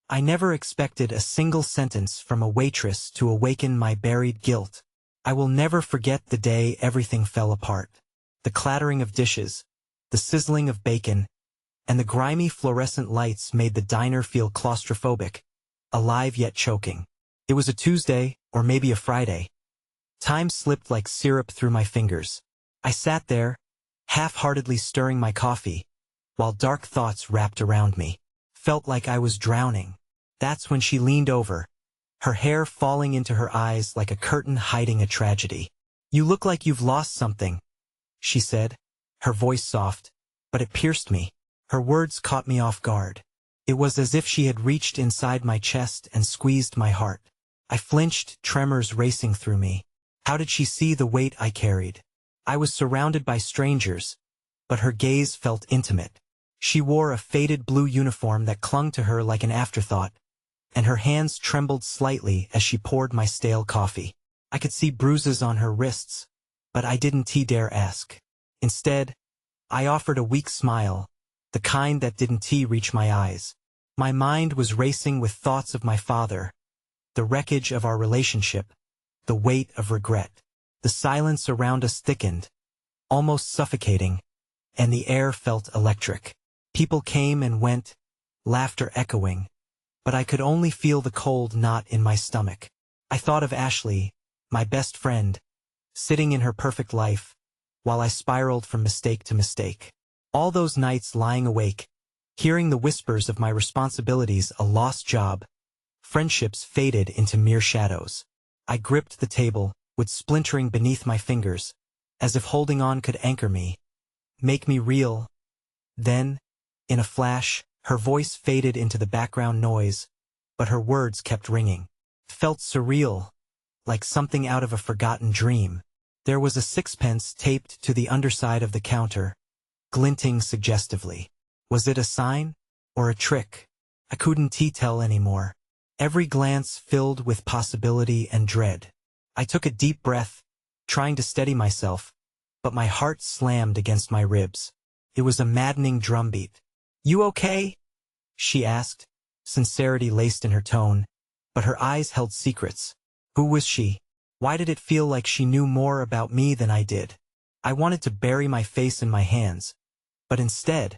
I never expected a single sentence from a waitress to awaken my buried guilt. I will never forget the day everything fell apart. The clattering of dishes, the sizzling of bacon, and the grimy fluorescent lights made the diner feel claustrophobic, alive yet choking. It was a Tuesday, or maybe a Friday. Time slipped like syrup through my fingers. I sat there, half-heartedly stirring my coffee, while dark thoughts wrapped around me. Felt like I was drowning. That's when she leaned over, her hair falling into her eyes like a curtain hiding a tragedy. "You look like you've lost something," she said, her voice soft, but it pierced me. Her words caught me off guard. It was as if she had reached inside my chest and squeezed my heart. I flinched, tremors racing through me. How did she see the weight I carried? I was surrounded by strangers, but her gaze felt intimate. She wore a faded blue uniform that clung to her like an afterthought, and her hands trembled slightly as she poured my stale coffee. I could see bruises on her wrists, but I didn't dare ask. Instead, I offered a weak smile, the kind that didn't reach my eyes. My mind was racing with thoughts of my father, the wreckage of our relationship, the weight of regret. The silence around us thickened, almost suffocating, and the air felt electric. People came and went, laughter echoing, but I could only feel the cold knot in my stomach. I thought of Ashley, my best friend, sitting in her perfect life, while I spiraled from mistake to mistake. All those nights lying awake, hearing the whispers of my responsibilities, a lost job, friendships faded into mere shadows. I gripped the table, with splintering beneath my fingers, as if holding on could anchor me, make me real. Then, in a flash, her voice faded into the background noise, but her words kept ringing. Felt surreal, like something out of a forgotten dream. There was a sixpence taped to the underside of the counter, glinting suggestively. Was it a sign, or a trick? I couldn't tell anymore. Every glance filled with possibility and dread. I took a deep breath, trying to steady myself, but my heart slammed against my ribs. It was a maddening drumbeat. "You okay?" she asked, sincerity laced in her tone, but her eyes held secrets. Who was she? Why did it feel like she knew more about me than I did? I wanted to bury my face in my hands, but instead,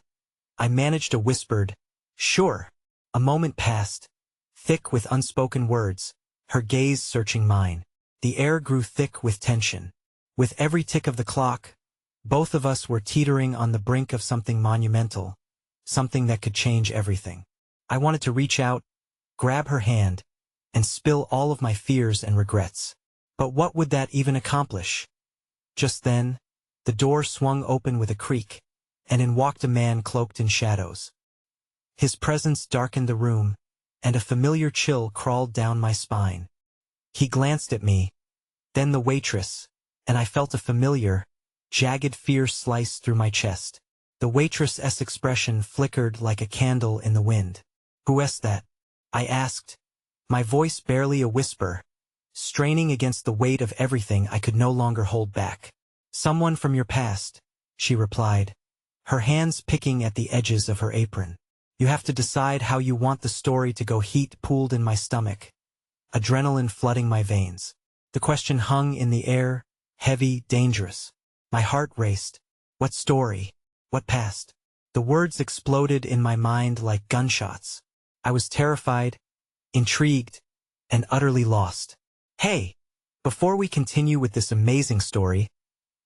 I managed a whispered, "Sure." A moment passed, thick with unspoken words, her gaze searching mine. The air grew thick with tension. With every tick of the clock, both of us were teetering on the brink of something monumental, something that could change everything. I wanted to reach out, grab her hand, and spill all of my fears and regrets. But what would that even accomplish? Just then, the door swung open with a creak, and in walked a man cloaked in shadows. His presence darkened the room, and a familiar chill crawled down my spine. He glanced at me, then the waitress, and I felt a familiar, jagged fear slice through my chest. The waitress's expression flickered like a candle in the wind. "Who is that?" I asked, my voice barely a whisper, straining against the weight of everything I could no longer hold back. "Someone from your past," she replied, her hands picking at the edges of her apron. "You have to decide how you want the story to go." Heat pooled in my stomach, adrenaline flooding my veins. The question hung in the air, heavy, dangerous. My heart raced. What story? What past? The words exploded in my mind like gunshots. I was terrified, intrigued, and utterly lost. Hey! Before we continue with this amazing story,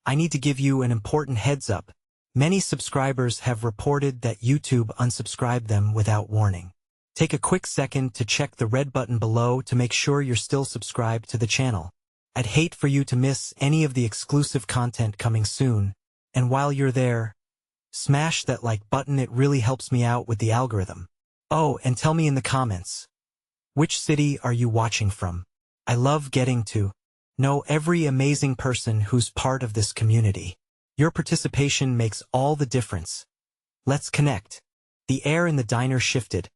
I need to give you an important heads up. Many subscribers have reported that YouTube unsubscribed them without warning. Take a quick second to check the red button below to make sure you're still subscribed to the channel. I'd hate for you to miss any of the exclusive content coming soon, and while you're there, smash that like button. It really helps me out with the algorithm. Oh, and tell me in the comments, which city are you watching from? I love getting to know every amazing person who's part of this community. Your participation makes all the difference. Let's connect. The air in the diner shifted.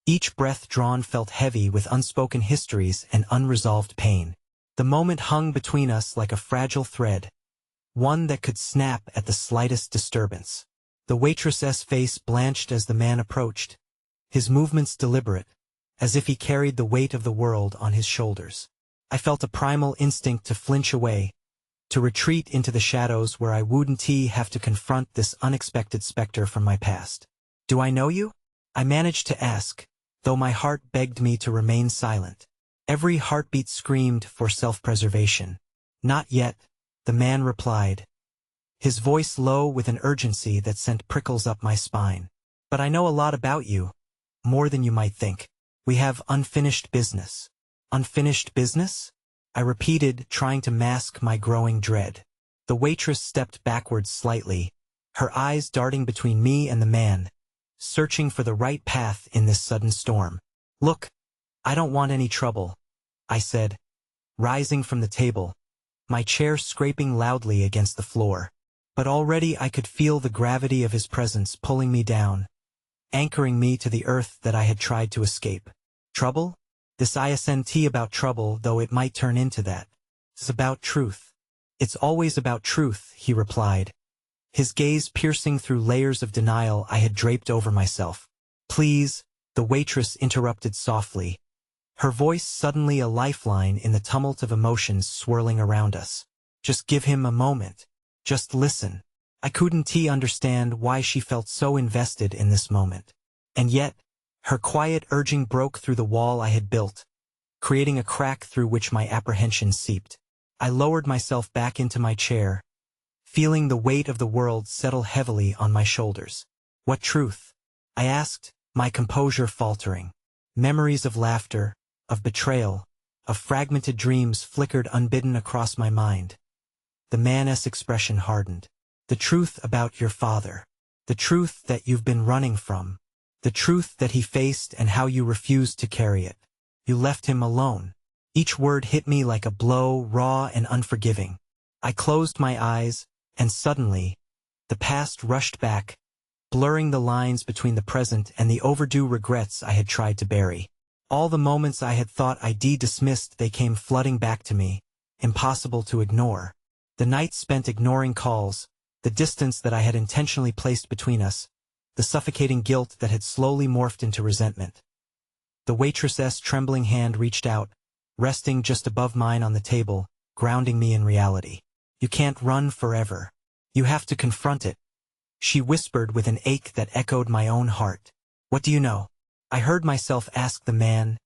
Each breath drawn felt heavy with unspoken histories and unresolved pain. The moment hung between us like a fragile thread, one that could snap at the slightest disturbance. The waitress's face blanched as the man approached, his movements deliberate, as if he carried the weight of the world on his shoulders. I felt a primal instinct to flinch away, to retreat into the shadows where I wouldn't have to confront this unexpected specter from my past. "Do I know you?" I managed to ask, though my heart begged me to remain silent. Every heartbeat screamed for self-preservation. "Not yet," the man replied, his voice low with an urgency that sent prickles up my spine. "But I know a lot about you, more than you might think. We have unfinished business." "Unfinished business?" I repeated, trying to mask my growing dread. The waitress stepped backwards slightly, her eyes darting between me and the man, searching for the right path in this sudden storm. "Look, I don't want any trouble," I said, rising from the table, my chair scraping loudly against the floor. But already I could feel the gravity of his presence pulling me down, anchoring me to the earth that I had tried to escape. "Trouble? This isn't about trouble, though it might turn into that. It's about truth." "It's always about truth," he replied, his gaze piercing through layers of denial I had draped over myself. "Please," the waitress interrupted softly, her voice suddenly a lifeline in the tumult of emotions swirling around us. "Just give him a moment. Just listen." I couldn't understand why she felt so invested in this moment. And yet, her quiet urging broke through the wall I had built, creating a crack through which my apprehension seeped. I lowered myself back into my chair, feeling the weight of the world settle heavily on my shoulders. "What truth?" I asked, my composure faltering. Memories of laughter, of betrayal, of fragmented dreams flickered unbidden across my mind. The man's expression hardened. "The truth about your father. The truth that you've been running from. The truth that he faced and how you refused to carry it. You left him alone." Each word hit me like a blow, raw and unforgiving. I closed my eyes, and suddenly, the past rushed back, blurring the lines between the present and the overdue regrets I had tried to bury. All the moments I had thought I'd dismissed, they came flooding back to me, impossible to ignore. The nights spent ignoring calls, the distance that I had intentionally placed between us, the suffocating guilt that had slowly morphed into resentment. The waitress's trembling hand reached out, resting just above mine on the table, grounding me in reality. "You can't run forever. You have to confront it," she whispered with an ache that echoed my own heart. "What do you know?" I heard myself ask the man,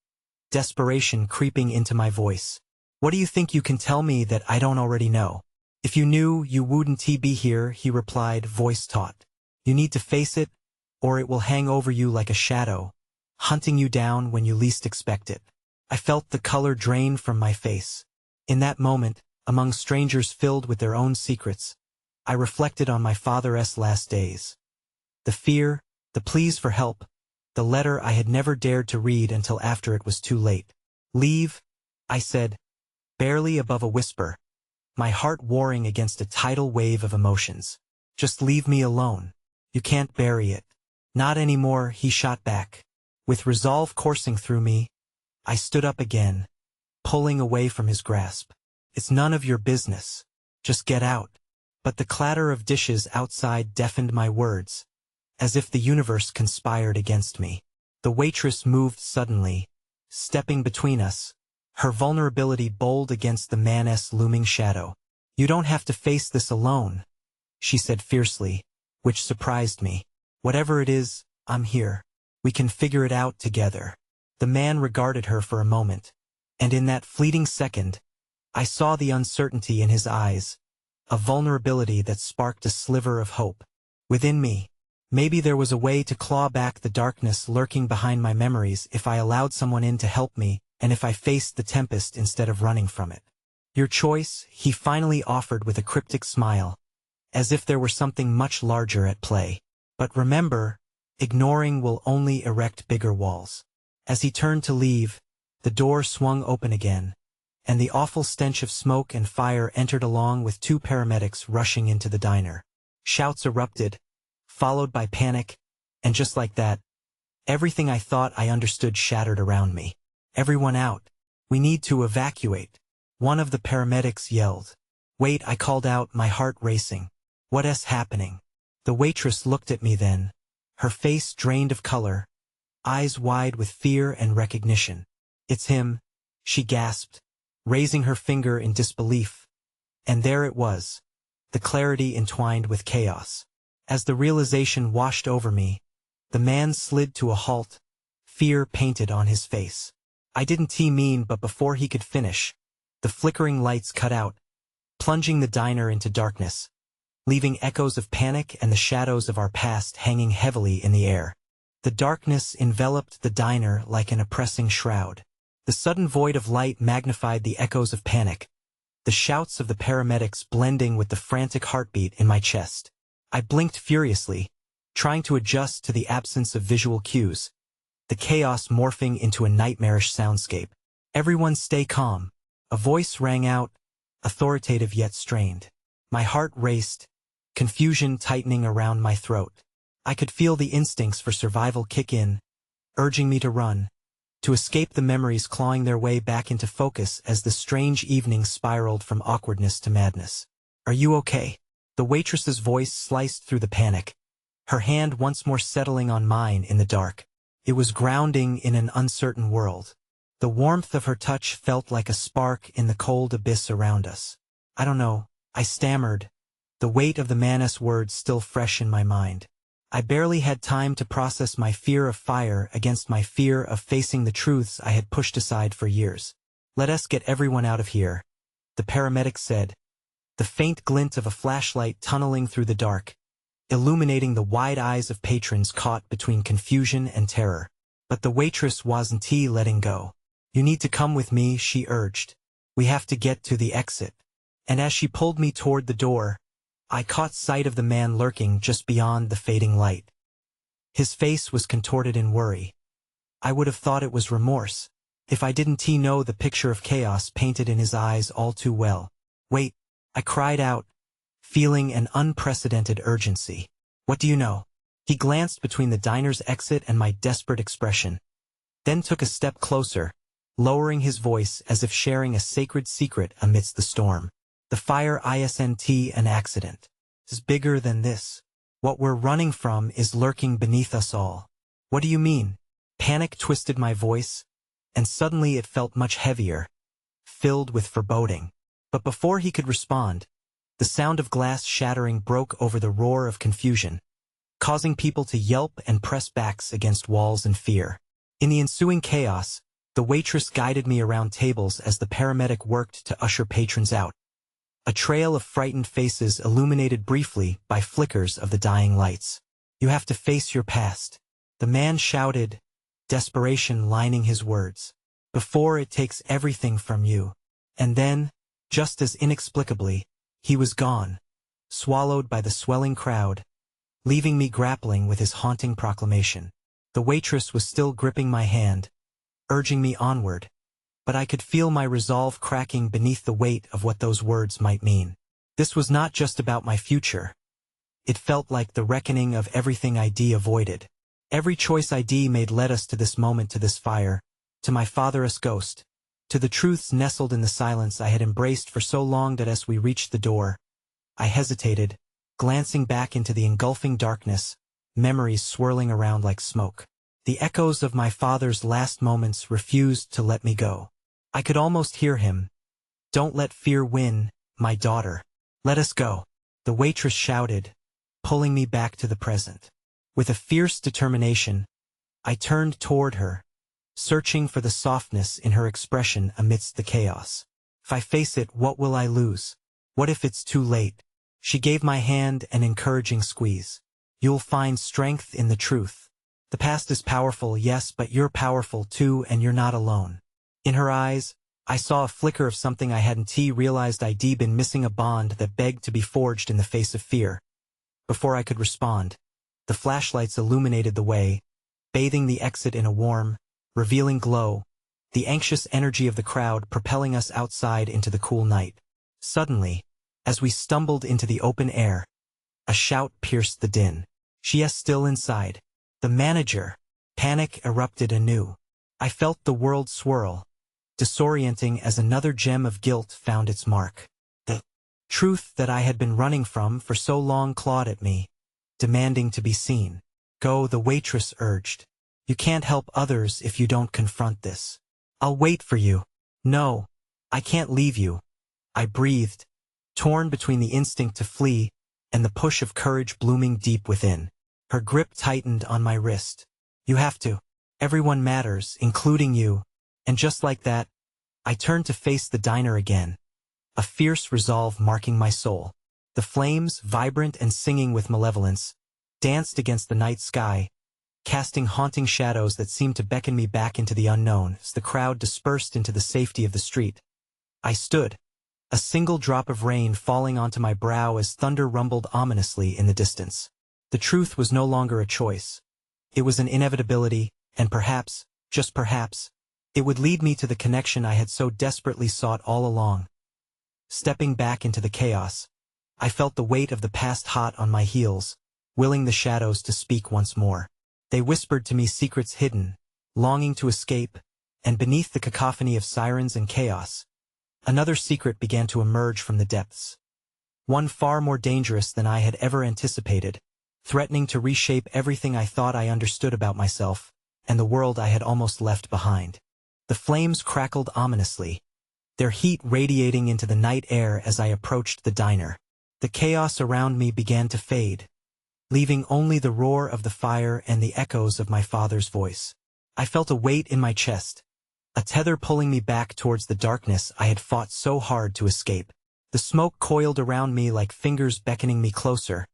desperation creeping into my voice. "What do you think you can tell me that I don't already know?" "If you knew, you wouldn't be here," he replied, voice taut. "You need to face it, or it will hang over you like a shadow, hunting you down when you least expect it." I felt the color drain from my face. In that moment, among strangers filled with their own secrets, I reflected on my father's last days. The fear, the pleas for help, the letter I had never dared to read until after it was too late. "Leave," I said, barely above a whisper, my heart warring against a tidal wave of emotions. "Just leave me alone. You can't bury it." "Not anymore," he shot back. With resolve coursing through me, I stood up again, pulling away from his grasp. "It's none of your business. Just get out." But the clatter of dishes outside deafened my words, as if the universe conspired against me. The waitress moved suddenly, stepping between us, her vulnerability bold against the man's looming shadow. "You don't have to face this alone," she said fiercely, which surprised me. "Whatever it is, I'm here. We can figure it out together." The man regarded her for a moment, and in that fleeting second, I saw the uncertainty in his eyes, a vulnerability that sparked a sliver of hope. Within me, maybe there was a way to claw back the darkness lurking behind my memories if I allowed someone in to help me, and if I faced the tempest instead of running from it. "Your choice," he finally offered with a cryptic smile, as if there were something much larger at play. "But remember, ignoring will only erect bigger walls." As he turned to leave, the door swung open again, and the awful stench of smoke and fire entered along with two paramedics rushing into the diner. Shouts erupted, followed by panic, and just like that, everything I thought I understood shattered around me. "Everyone out. We need to evacuate," one of the paramedics yelled. "Wait," I called out, my heart racing. "What's happening?" The waitress looked at me then, her face drained of color, eyes wide with fear and recognition. "It's him," she gasped, raising her finger in disbelief. And there it was, the clarity entwined with chaos. As the realization washed over me, the man slid to a halt, fear painted on his face. I didn't mean, but before he could finish, the flickering lights cut out, plunging the diner into darkness, leaving echoes of panic and the shadows of our past hanging heavily in the air. The darkness enveloped the diner like an oppressing shroud. The sudden void of light magnified the echoes of panic, the shouts of the paramedics blending with the frantic heartbeat in my chest. I blinked furiously, trying to adjust to the absence of visual cues, the chaos morphing into a nightmarish soundscape. "Everyone stay calm," a voice rang out, authoritative yet strained. My heart raced, confusion tightening around my throat. I could feel the instincts for survival kick in, urging me to run, to escape the memories clawing their way back into focus as the strange evening spiraled from awkwardness to madness. "Are you okay?" The waitress's voice sliced through the panic, her hand once more settling on mine in the dark. It was grounding in an uncertain world. The warmth of her touch felt like a spark in the cold abyss around us. "I don't know," I stammered, the weight of the man's words still fresh in my mind. I barely had time to process my fear of fire against my fear of facing the truths I had pushed aside for years. "Let us get everyone out of here," the paramedic said, the faint glint of a flashlight tunneling through the dark, illuminating the wide eyes of patrons caught between confusion and terror. But the waitress wasn't letting go. "You need to come with me," she urged. "We have to get to the exit." And as she pulled me toward the door, I caught sight of the man lurking just beyond the fading light. His face was contorted in worry. I would have thought it was remorse, if I didn't know the picture of chaos painted in his eyes all too well. "Wait," I cried out, feeling an unprecedented urgency. "What do you know?" He glanced between the diner's exit and my desperate expression, then took a step closer, lowering his voice as if sharing a sacred secret amidst the storm. "The fire isn't an accident. It's bigger than this. What we're running from is lurking beneath us all." "What do you mean?" Panic twisted my voice, and suddenly it felt much heavier, filled with foreboding. But before he could respond, the sound of glass shattering broke over the roar of confusion, causing people to yelp and press backs against walls in fear. In the ensuing chaos, the waitress guided me around tables as the paramedic worked to usher patrons out, a trail of frightened faces illuminated briefly by flickers of the dying lights. "You have to face your past," the man shouted, desperation lining his words, "before it takes everything from you." And then, just as inexplicably, he was gone, swallowed by the swelling crowd, leaving me grappling with his haunting proclamation. The waitress was still gripping my hand, urging me onward, but I could feel my resolve cracking beneath the weight of what those words might mean. This was not just about my future. It felt like the reckoning of everything I'd avoided. Every choice I'd made led us to this moment, to this fire, to my father's ghost, to the truths nestled in the silence I had embraced for so long that as we reached the door, I hesitated, glancing back into the engulfing darkness, memories swirling around like smoke. The echoes of my father's last moments refused to let me go. I could almost hear him. "Don't let fear win, my daughter. Let us go," the waitress shouted, pulling me back to the present. With a fierce determination, I turned toward her, searching for the softness in her expression amidst the chaos. "If I face it, what will I lose? What if it's too late?" She gave my hand an encouraging squeeze. "You'll find strength in the truth. The past is powerful, yes, but you're powerful too, and you're not alone." In her eyes, I saw a flicker of something I hadn't realized I'd been missing, a bond that begged to be forged in the face of fear. Before I could respond, the flashlights illuminated the way, bathing the exit in a warm, revealing glow, the anxious energy of the crowd propelling us outside into the cool night. Suddenly, as we stumbled into the open air, a shout pierced the din. "She is still inside. The manager!" Panic erupted anew. I felt the world swirl, disorienting as another gem of guilt found its mark. The truth that I had been running from for so long clawed at me, demanding to be seen. "Go," the waitress urged. You can't help others if you don't confront this. I'll wait for you. No, I can't leave you. I breathed, torn between the instinct to flee and the push of courage blooming deep within. Her grip tightened on my wrist. You have to. Everyone matters, including you. And just like that, I turned to face the diner again, a fierce resolve marking my soul. The flames, vibrant and singing with malevolence, danced against the night sky, casting haunting shadows that seemed to beckon me back into the unknown as the crowd dispersed into the safety of the street. I stood, a single drop of rain falling onto my brow as thunder rumbled ominously in the distance. The truth was no longer a choice. It was an inevitability, and perhaps, just perhaps, it would lead me to the connection I had so desperately sought all along. Stepping back into the chaos, I felt the weight of the past hot on my heels, willing the shadows to speak once more. They whispered to me secrets hidden, longing to escape, and beneath the cacophony of sirens and chaos, another secret began to emerge from the depths. One far more dangerous than I had ever anticipated, threatening to reshape everything I thought I understood about myself and the world I had almost left behind. The flames crackled ominously, their heat radiating into the night air as I approached the diner. The chaos around me began to fade, leaving only the roar of the fire and the echoes of my father's voice. I felt a weight in my chest, a tether pulling me back towards the darkness I had fought so hard to escape. The smoke coiled around me like fingers beckoning me closer,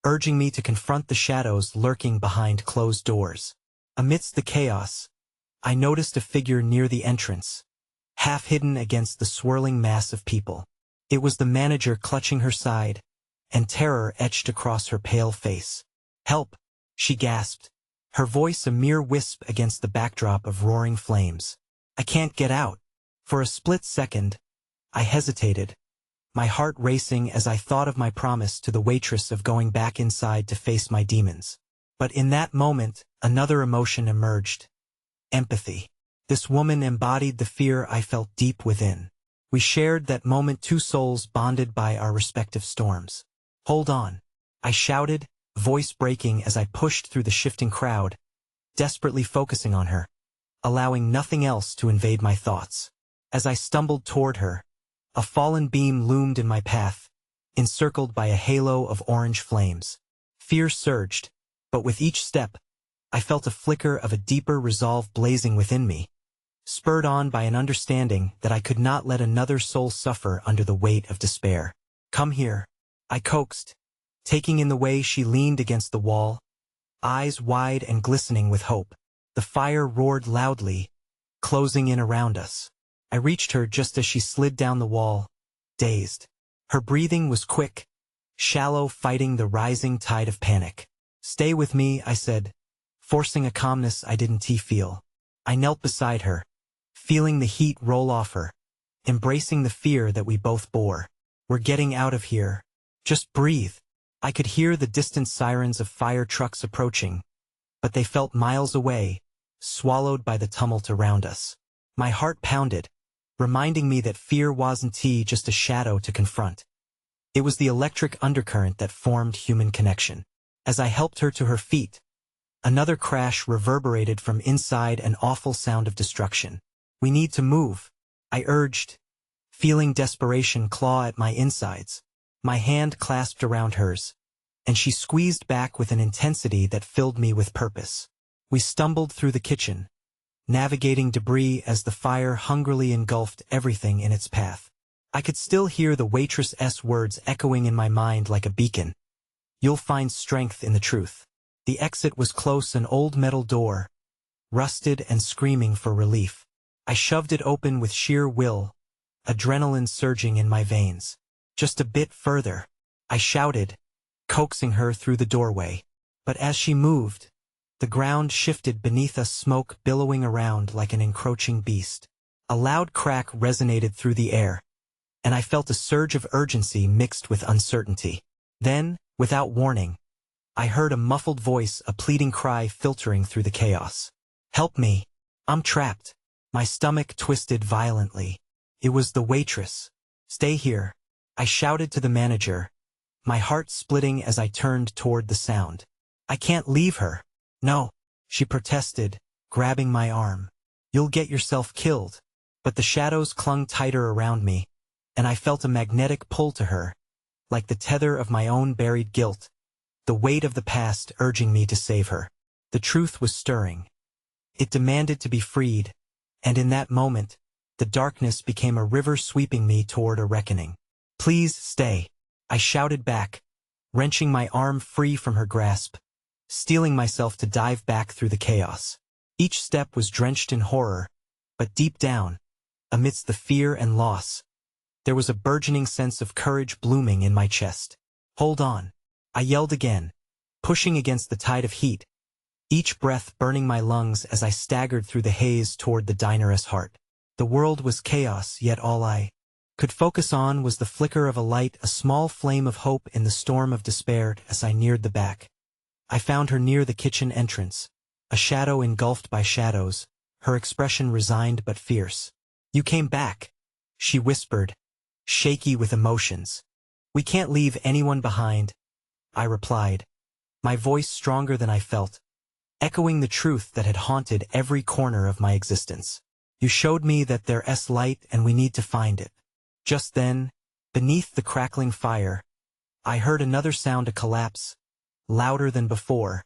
urging me to confront the shadows lurking behind closed doors. Amidst the chaos, I noticed a figure near the entrance, half hidden against the swirling mass of people. It was the manager clutching her side, and terror etched across her pale face. "Help!" she gasped, her voice a mere wisp against the backdrop of roaring flames. "I can't get out." For a split second, I hesitated, my heart racing as I thought of my promise to the waitress of going back inside to face my demons. But in that moment, another emotion emerged. Empathy. This woman embodied the fear I felt deep within. We shared that moment, two souls bonded by our respective storms. "Hold on," I shouted, voice breaking as I pushed through the shifting crowd, desperately focusing on her, allowing nothing else to invade my thoughts. As I stumbled toward her, a fallen beam loomed in my path, encircled by a halo of orange flames. Fear surged, but with each step, I felt a flicker of a deeper resolve blazing within me, spurred on by an understanding that I could not let another soul suffer under the weight of despair. "Come here," I coaxed, taking in the way she leaned against the wall, eyes wide and glistening with hope. The fire roared loudly, closing in around us. I reached her just as she slid down the wall, dazed. Her breathing was quick, shallow, fighting the rising tide of panic. "Stay with me," I said, forcing a calmness I didn't feel. I knelt beside her, feeling the heat roll off her, embracing the fear that we both bore. "We're getting out of here. Just breathe." I could hear the distant sirens of fire trucks approaching, but they felt miles away, swallowed by the tumult around us. My heart pounded, reminding me that fear wasn't just a shadow to confront. It was the electric undercurrent that formed human connection. As I helped her to her feet, another crash reverberated from inside, an awful sound of destruction. "We need to move," I urged, feeling desperation claw at my insides. My hand clasped around hers, and she squeezed back with an intensity that filled me with purpose. We stumbled through the kitchen, navigating debris as the fire hungrily engulfed everything in its path. I could still hear the waitress's words echoing in my mind like a beacon. "You'll find strength in the truth." The exit was close, an old metal door, rusted and screaming for relief. I shoved it open with sheer will, adrenaline surging in my veins. "Just a bit further," I shouted, coaxing her through the doorway. But as she moved, the ground shifted beneath us, smoke billowing around like an encroaching beast. A loud crack resonated through the air, and I felt a surge of urgency mixed with uncertainty. Then, without warning, I heard a muffled voice, a pleading cry filtering through the chaos. "Help me! I'm trapped!" My stomach twisted violently. It was the waitress. "Stay here," I shouted to the manager, my heart splitting as I turned toward the sound. "I can't leave her." "No," she protested, grabbing my arm. You'll get yourself killed. But the shadows clung tighter around me, and I felt a magnetic pull to her, like the tether of my own buried guilt, the weight of the past urging me to save her. The truth was stirring. It demanded to be freed, and in that moment, the darkness became a river sweeping me toward a reckoning. Please stay, I shouted back, wrenching my arm free from her grasp, steeling myself to dive back through the chaos. Each step was drenched in horror, but deep down, amidst the fear and loss, there was a burgeoning sense of courage blooming in my chest. Hold on, I yelled again, pushing against the tide of heat, each breath burning my lungs as I staggered through the haze toward the diner's heart. The world was chaos, yet all I could focus on was the flicker of a light, a small flame of hope in the storm of despair. As I neared the back, I found her near the kitchen entrance, a shadow engulfed by shadows, her expression resigned but fierce. You came back, she whispered, shaky with emotions. We can't leave anyone behind, I replied, my voice stronger than I felt, echoing the truth that had haunted every corner of my existence. You showed me that there's light and we need to find it. Just then, beneath the crackling fire, I heard another sound, a collapse, louder than before,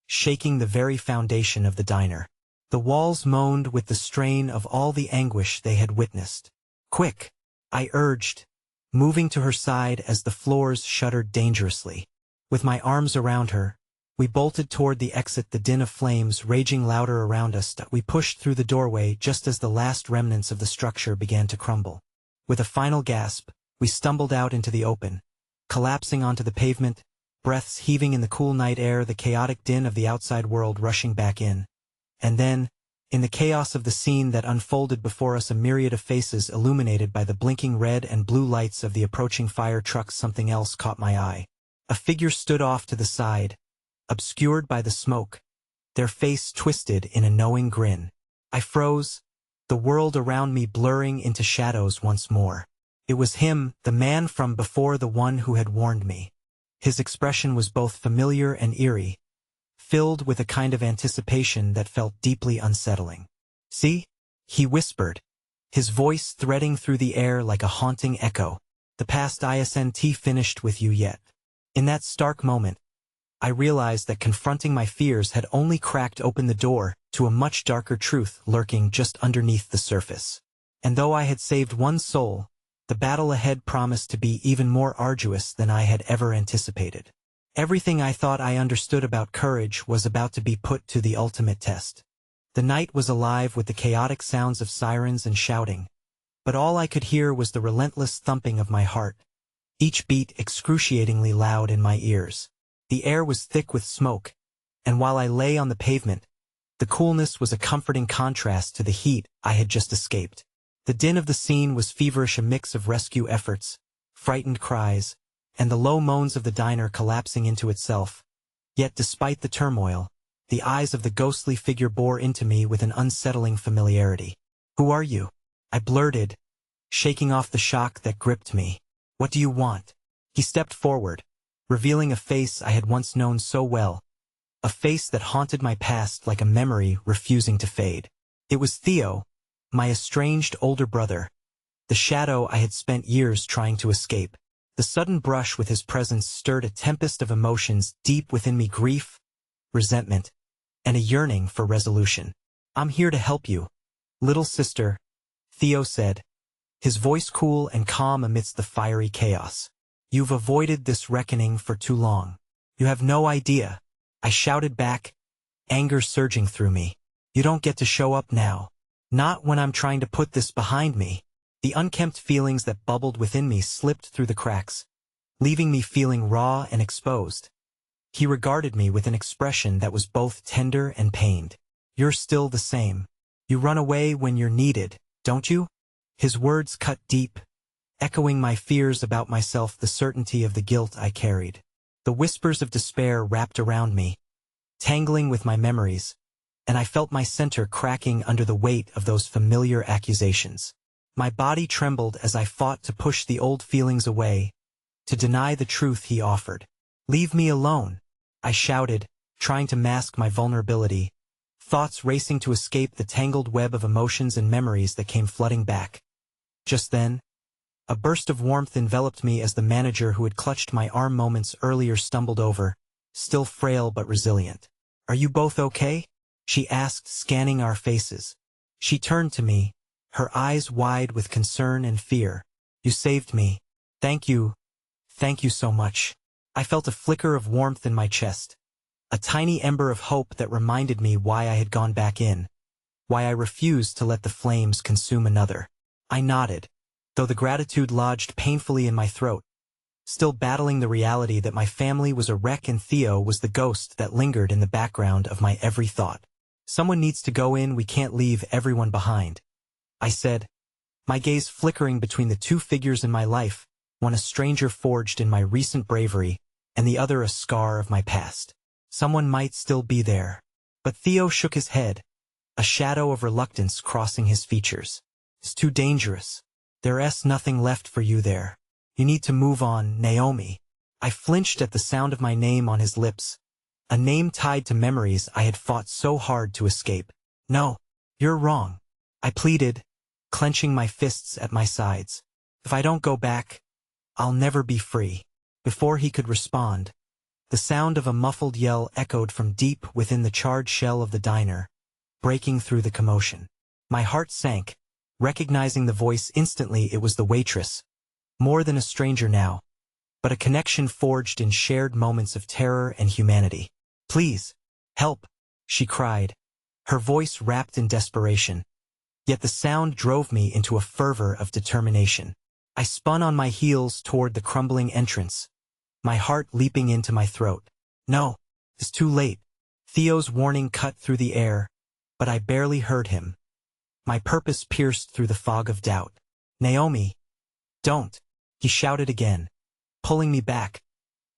shaking the very foundation of the diner. The walls moaned with the strain of all the anguish they had witnessed. Quick, I urged, moving to her side as the floors shuddered dangerously. With my arms around her, we bolted toward the exit, the din of flames raging louder around us. We pushed through the doorway just as the last remnants of the structure began to crumble. With a final gasp, we stumbled out into the open, collapsing onto the pavement, breaths heaving in the cool night air, the chaotic din of the outside world rushing back in. And then, in the chaos of the scene that unfolded before us, a myriad of faces illuminated by the blinking red and blue lights of the approaching fire trucks, something else caught my eye. A figure stood off to the side, obscured by the smoke, their face twisted in a knowing grin. I froze, the world around me blurring into shadows once more. It was him, the man from before, the one who had warned me. His expression was both familiar and eerie, filled with a kind of anticipation that felt deeply unsettling. See? He whispered, his voice threading through the air like a haunting echo. The past isn't finished with you yet. In that stark moment, I realized that confronting my fears had only cracked open the door to a much darker truth lurking just underneath the surface. And though I had saved one soul, the battle ahead promised to be even more arduous than I had ever anticipated. Everything I thought I understood about courage was about to be put to the ultimate test. The night was alive with the chaotic sounds of sirens and shouting, but all I could hear was the relentless thumping of my heart, each beat excruciatingly loud in my ears. The air was thick with smoke, and while I lay on the pavement, the coolness was a comforting contrast to the heat I had just escaped. The din of the scene was feverish, a mix of rescue efforts, frightened cries, and the low moans of the diner collapsing into itself. Yet despite the turmoil, the eyes of the ghostly figure bore into me with an unsettling familiarity. Who are you? I blurted, shaking off the shock that gripped me. What do you want? He stepped forward, revealing a face I had once known so well, a face that haunted my past like a memory refusing to fade. It was Theo, my estranged older brother, the shadow I had spent years trying to escape. The sudden brush with his presence stirred a tempest of emotions deep within me: grief, resentment, and a yearning for resolution. I'm here to help you, little sister, Theo said, his voice cool and calm amidst the fiery chaos. You've avoided this reckoning for too long. You have no idea, I shouted back, anger surging through me. You don't get to show up now. Not when I'm trying to put this behind me. The unkempt feelings that bubbled within me slipped through the cracks, leaving me feeling raw and exposed. He regarded me with an expression that was both tender and pained. You're still the same. You run away when you're needed, don't you? His words cut deep, echoing my fears about myself, the certainty of the guilt I carried. The whispers of despair wrapped around me, tangling with my memories, and I felt my center cracking under the weight of those familiar accusations. My body trembled as I fought to push the old feelings away, to deny the truth he offered. Leave me alone, I shouted, trying to mask my vulnerability, thoughts racing to escape the tangled web of emotions and memories that came flooding back. Just then, a burst of warmth enveloped me as the manager who had clutched my arm moments earlier stumbled over, still frail but resilient. "Are you both okay?" she asked, scanning our faces. She turned to me, her eyes wide with concern and fear. "You saved me. Thank you. Thank you so much." I felt a flicker of warmth in my chest, a tiny ember of hope that reminded me why I had gone back in, why I refused to let the flames consume another. I nodded, though the gratitude lodged painfully in my throat, still battling the reality that my family was a wreck and Theo was the ghost that lingered in the background of my every thought. "Someone needs to go in, we can't leave everyone behind," I said, my gaze flickering between the two figures in my life, one a stranger forged in my recent bravery, and the other a scar of my past. Someone might still be there. But Theo shook his head, a shadow of reluctance crossing his features. "It's too dangerous. There's nothing left for you there. You need to move on, Naomi." I flinched at the sound of my name on his lips, a name tied to memories I had fought so hard to escape. "No, you're wrong," I pleaded, clenching my fists at my sides. "If I don't go back, I'll never be free." Before he could respond, the sound of a muffled yell echoed from deep within the charred shell of the diner, breaking through the commotion. My heart sank, recognizing the voice instantly. It was the waitress, more than a stranger now, but a connection forged in shared moments of terror and humanity. "Please, help," she cried, her voice wrapped in desperation. Yet the sound drove me into a fervor of determination. I spun on my heels toward the crumbling entrance, my heart leaping into my throat. "No, it's too late." Theo's warning cut through the air, but I barely heard him. My purpose pierced through the fog of doubt. "Naomi, don't," he shouted again, pulling me back,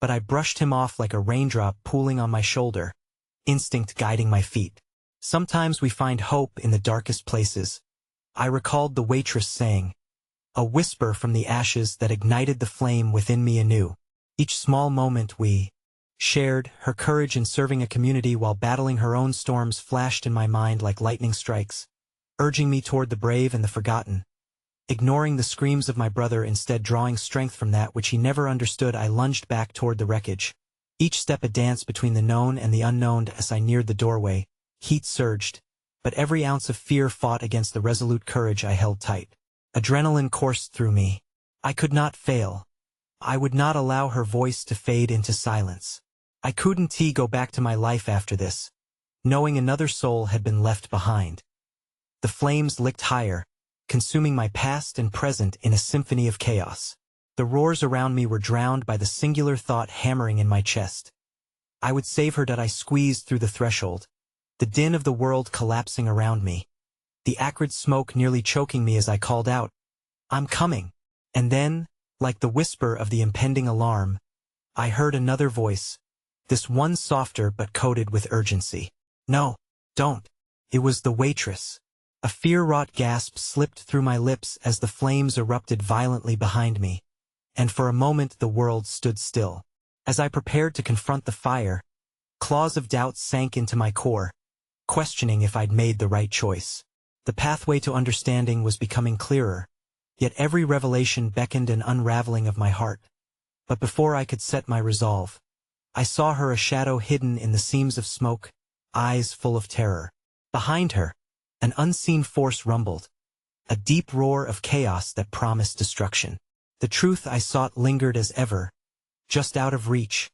but I brushed him off like a raindrop pooling on my shoulder, instinct guiding my feet. Sometimes we find hope in the darkest places. I recalled the waitress saying, a whisper from the ashes that ignited the flame within me anew. Each small moment we shared, her courage in serving a community while battling her own storms flashed in my mind like lightning strikes, urging me toward the brave and the forgotten. Ignoring the screams of my brother, instead drawing strength from that which he never understood, I lunged back toward the wreckage. Each step a dance between the known and the unknown. As I neared the doorway, heat surged, but every ounce of fear fought against the resolute courage I held tight. Adrenaline coursed through me. I could not fail. I would not allow her voice to fade into silence. I couldn't go back to my life after this, knowing another soul had been left behind. The flames licked higher, consuming my past and present in a symphony of chaos. The roars around me were drowned by the singular thought hammering in my chest. I would save her. I squeezed through the threshold, the din of the world collapsing around me, the acrid smoke nearly choking me as I called out, "I'm coming." And then, like the whisper of the impending alarm, I heard another voice, this one softer but coated with urgency. "No, don't." It was the waitress. A fear-wrought gasp slipped through my lips as the flames erupted violently behind me, and for a moment the world stood still. As I prepared to confront the fire, claws of doubt sank into my core, questioning if I'd made the right choice. The pathway to understanding was becoming clearer, yet every revelation beckoned an unraveling of my heart. But before I could set my resolve, I saw her, a shadow hidden in the seams of smoke, eyes full of terror. Behind her, an unseen force rumbled, a deep roar of chaos that promised destruction. The truth I sought lingered as ever, just out of reach,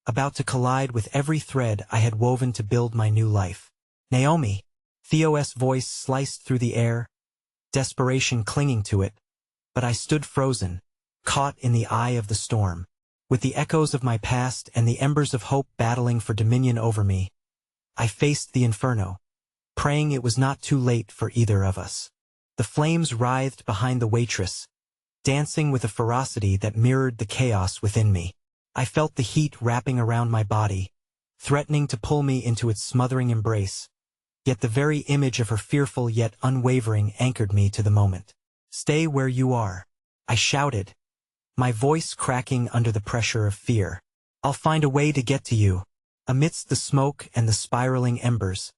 about to collide with every thread I had woven to build my new life. "Naomi," Theo's voice sliced through the air, desperation clinging to it, but I stood frozen, caught in the eye of the storm. With the echoes of my past and the embers of hope battling for dominion over me, I faced the inferno, praying it was not too late for either of us. The flames writhed behind the waitress, dancing with a ferocity that mirrored the chaos within me. I felt the heat wrapping around my body, threatening to pull me into its smothering embrace. Yet the very image of her, fearful yet unwavering, anchored me to the moment. "Stay where you are," I shouted, my voice cracking under the pressure of fear. "I'll find a way to get to you." Amidst the smoke and the spiraling embers,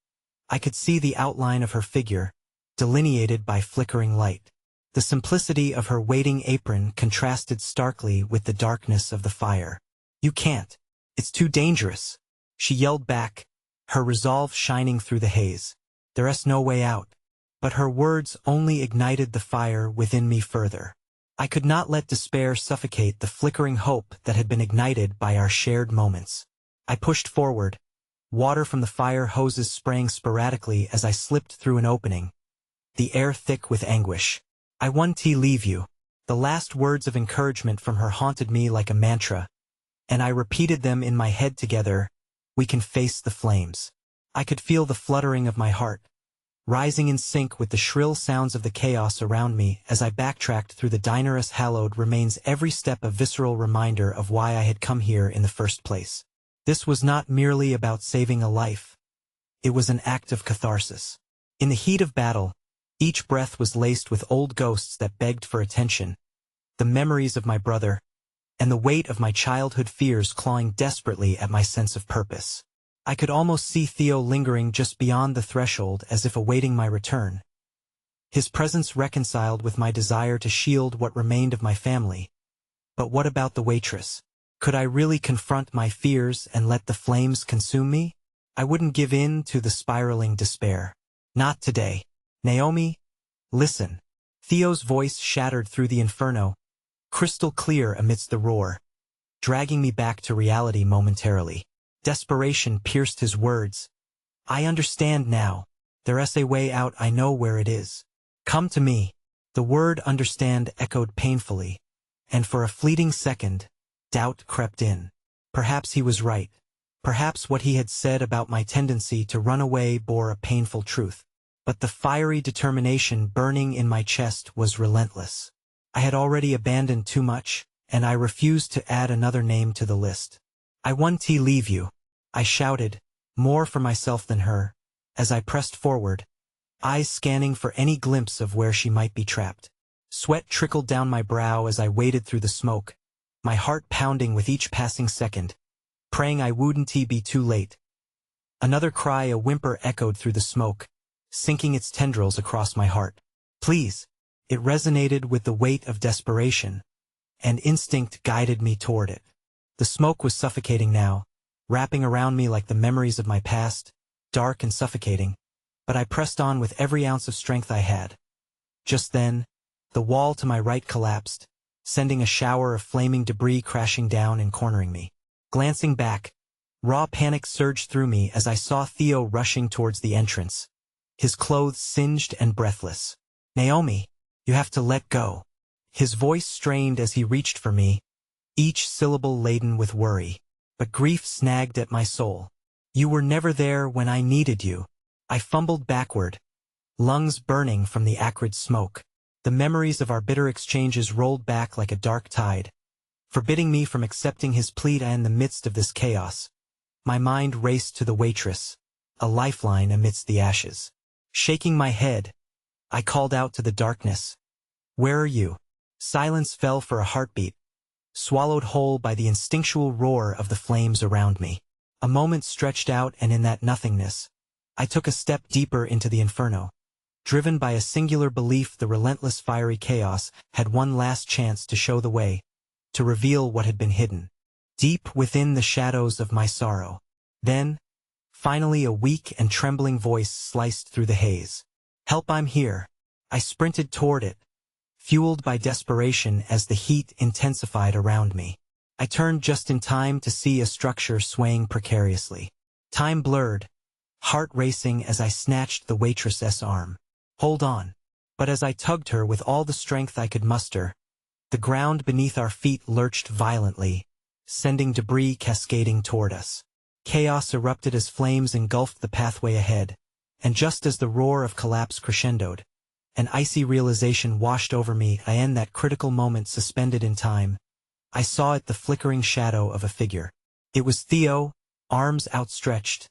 I could see the outline of her figure, delineated by flickering light. The simplicity of her waiting apron contrasted starkly with the darkness of the fire. "You can't. It's too dangerous," she yelled back, her resolve shining through the haze. "There's no way out." But her words only ignited the fire within me further. I could not let despair suffocate the flickering hope that had been ignited by our shared moments. I pushed forward, water from the fire hoses spraying sporadically as I slipped through an opening, the air thick with anguish. "I won't leave you." The last words of encouragement from her haunted me like a mantra, and I repeated them in my head together. "We can face the flames." I could feel the fluttering of my heart, rising in sync with the shrill sounds of the chaos around me as I backtracked through the diner's hallowed remains, every step a visceral reminder of why I had come here in the first place. This was not merely about saving a life. It was an act of catharsis. In the heat of battle, each breath was laced with old ghosts that begged for attention, the memories of my brother, and the weight of my childhood fears clawing desperately at my sense of purpose. I could almost see Theo lingering just beyond the threshold as if awaiting my return, his presence reconciled with my desire to shield what remained of my family. But what about the waitress? Could I really confront my fears and let the flames consume me? I wouldn't give in to the spiraling despair. Not today. "Naomi, listen." Theo's voice shattered through the inferno, crystal clear amidst the roar, dragging me back to reality momentarily. Desperation pierced his words. "I understand now. There's a way out. I know where it is. Come to me." The word understand echoed painfully, and for a fleeting second, doubt crept in. Perhaps he was right. Perhaps what he had said about my tendency to run away bore a painful truth. But the fiery determination burning in my chest was relentless. I had already abandoned too much, and I refused to add another name to the list. "I won't leave you," I shouted, more for myself than her, as I pressed forward, eyes scanning for any glimpse of where she might be trapped. Sweat trickled down my brow as I waded through the smoke, my heart pounding with each passing second, praying I wouldn't be too late. Another cry, a whimper, echoed through the smoke, sinking its tendrils across my heart. "Please." It resonated with the weight of desperation, and instinct guided me toward it. The smoke was suffocating now, wrapping around me like the memories of my past, dark and suffocating, but I pressed on with every ounce of strength I had. Just then, the wall to my right collapsed, sending a shower of flaming debris crashing down and cornering me. Glancing back, raw panic surged through me as I saw Theo rushing towards the entrance, his clothes singed and breathless. "Naomi, you have to let go." His voice strained as he reached for me, each syllable laden with worry. But grief snagged at my soul. "You were never there when I needed you." I fumbled backward, lungs burning from the acrid smoke. The memories of our bitter exchanges rolled back like a dark tide, forbidding me from accepting his plea in the midst of this chaos. My mind raced to the waitress, a lifeline amidst the ashes. Shaking my head, I called out to the darkness, "Where are you?" Silence fell for a heartbeat, swallowed whole by the instinctual roar of the flames around me. A moment stretched out, and in that nothingness, I took a step deeper into the inferno, driven by a singular belief the relentless fiery chaos had one last chance to show the way, to reveal what had been hidden deep within the shadows of my sorrow. Then, finally, a weak and trembling voice sliced through the haze. "Help, I'm here." I sprinted toward it, fueled by desperation as the heat intensified around me. I turned just in time to see a structure swaying precariously. Time blurred, heart racing as I snatched the waitress's arm. "Hold on." But as I tugged her with all the strength I could muster, the ground beneath our feet lurched violently, sending debris cascading toward us. Chaos erupted as flames engulfed the pathway ahead, and just as the roar of collapse crescendoed, an icy realization washed over me. In that critical moment suspended in time, I saw it, the flickering shadow of a figure. It was Theo, arms outstretched,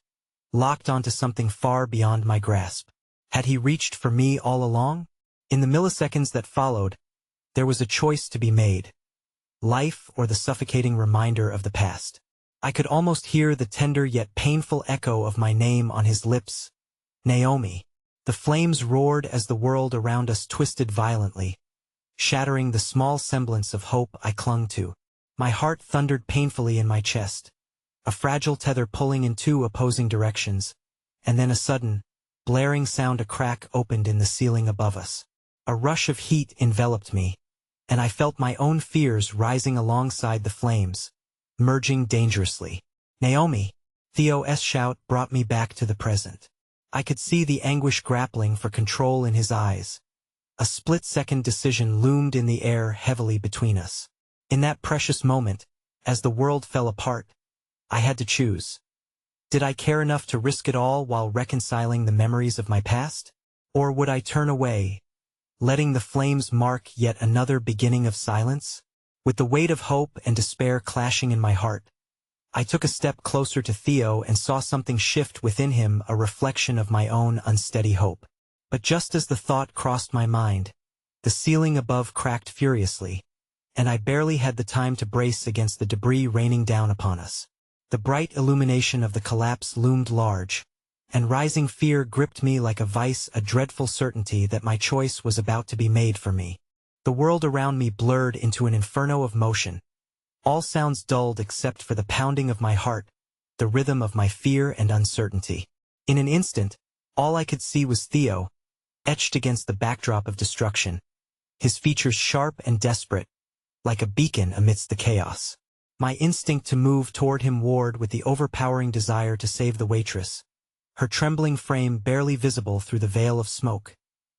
locked onto something far beyond my grasp. Had he reached for me all along? In the milliseconds that followed, there was a choice to be made: life or the suffocating reminder of the past. I could almost hear the tender yet painful echo of my name on his lips, Naomi. The flames roared as the world around us twisted violently, shattering the small semblance of hope I clung to. My heart thundered painfully in my chest, a fragile tether pulling in two opposing directions, and then a sudden, blaring sound. A crack opened in the ceiling above us. A rush of heat enveloped me, and I felt my own fears rising alongside the flames, merging dangerously. Naomi! Theo's shout brought me back to the present. I could see the anguish grappling for control in his eyes. A split-second decision loomed in the air heavily between us. In that precious moment, as the world fell apart, I had to choose. Did I care enough to risk it all while reconciling the memories of my past? Or would I turn away, letting the flames mark yet another beginning of silence? With the weight of hope and despair clashing in my heart, I took a step closer to Theo and saw something shift within him, a reflection of my own unsteady hope. But just as the thought crossed my mind, the ceiling above cracked furiously, and I barely had the time to brace against the debris raining down upon us. The bright illumination of the collapse loomed large, and rising fear gripped me like a vice, a dreadful certainty that my choice was about to be made for me. The world around me blurred into an inferno of motion, all sounds dulled except for the pounding of my heart, the rhythm of my fear and uncertainty. In an instant, all I could see was Theo, etched against the backdrop of destruction, his features sharp and desperate, like a beacon amidst the chaos. My instinct to move toward him warred with the overpowering desire to save the waitress, her trembling frame barely visible through the veil of smoke,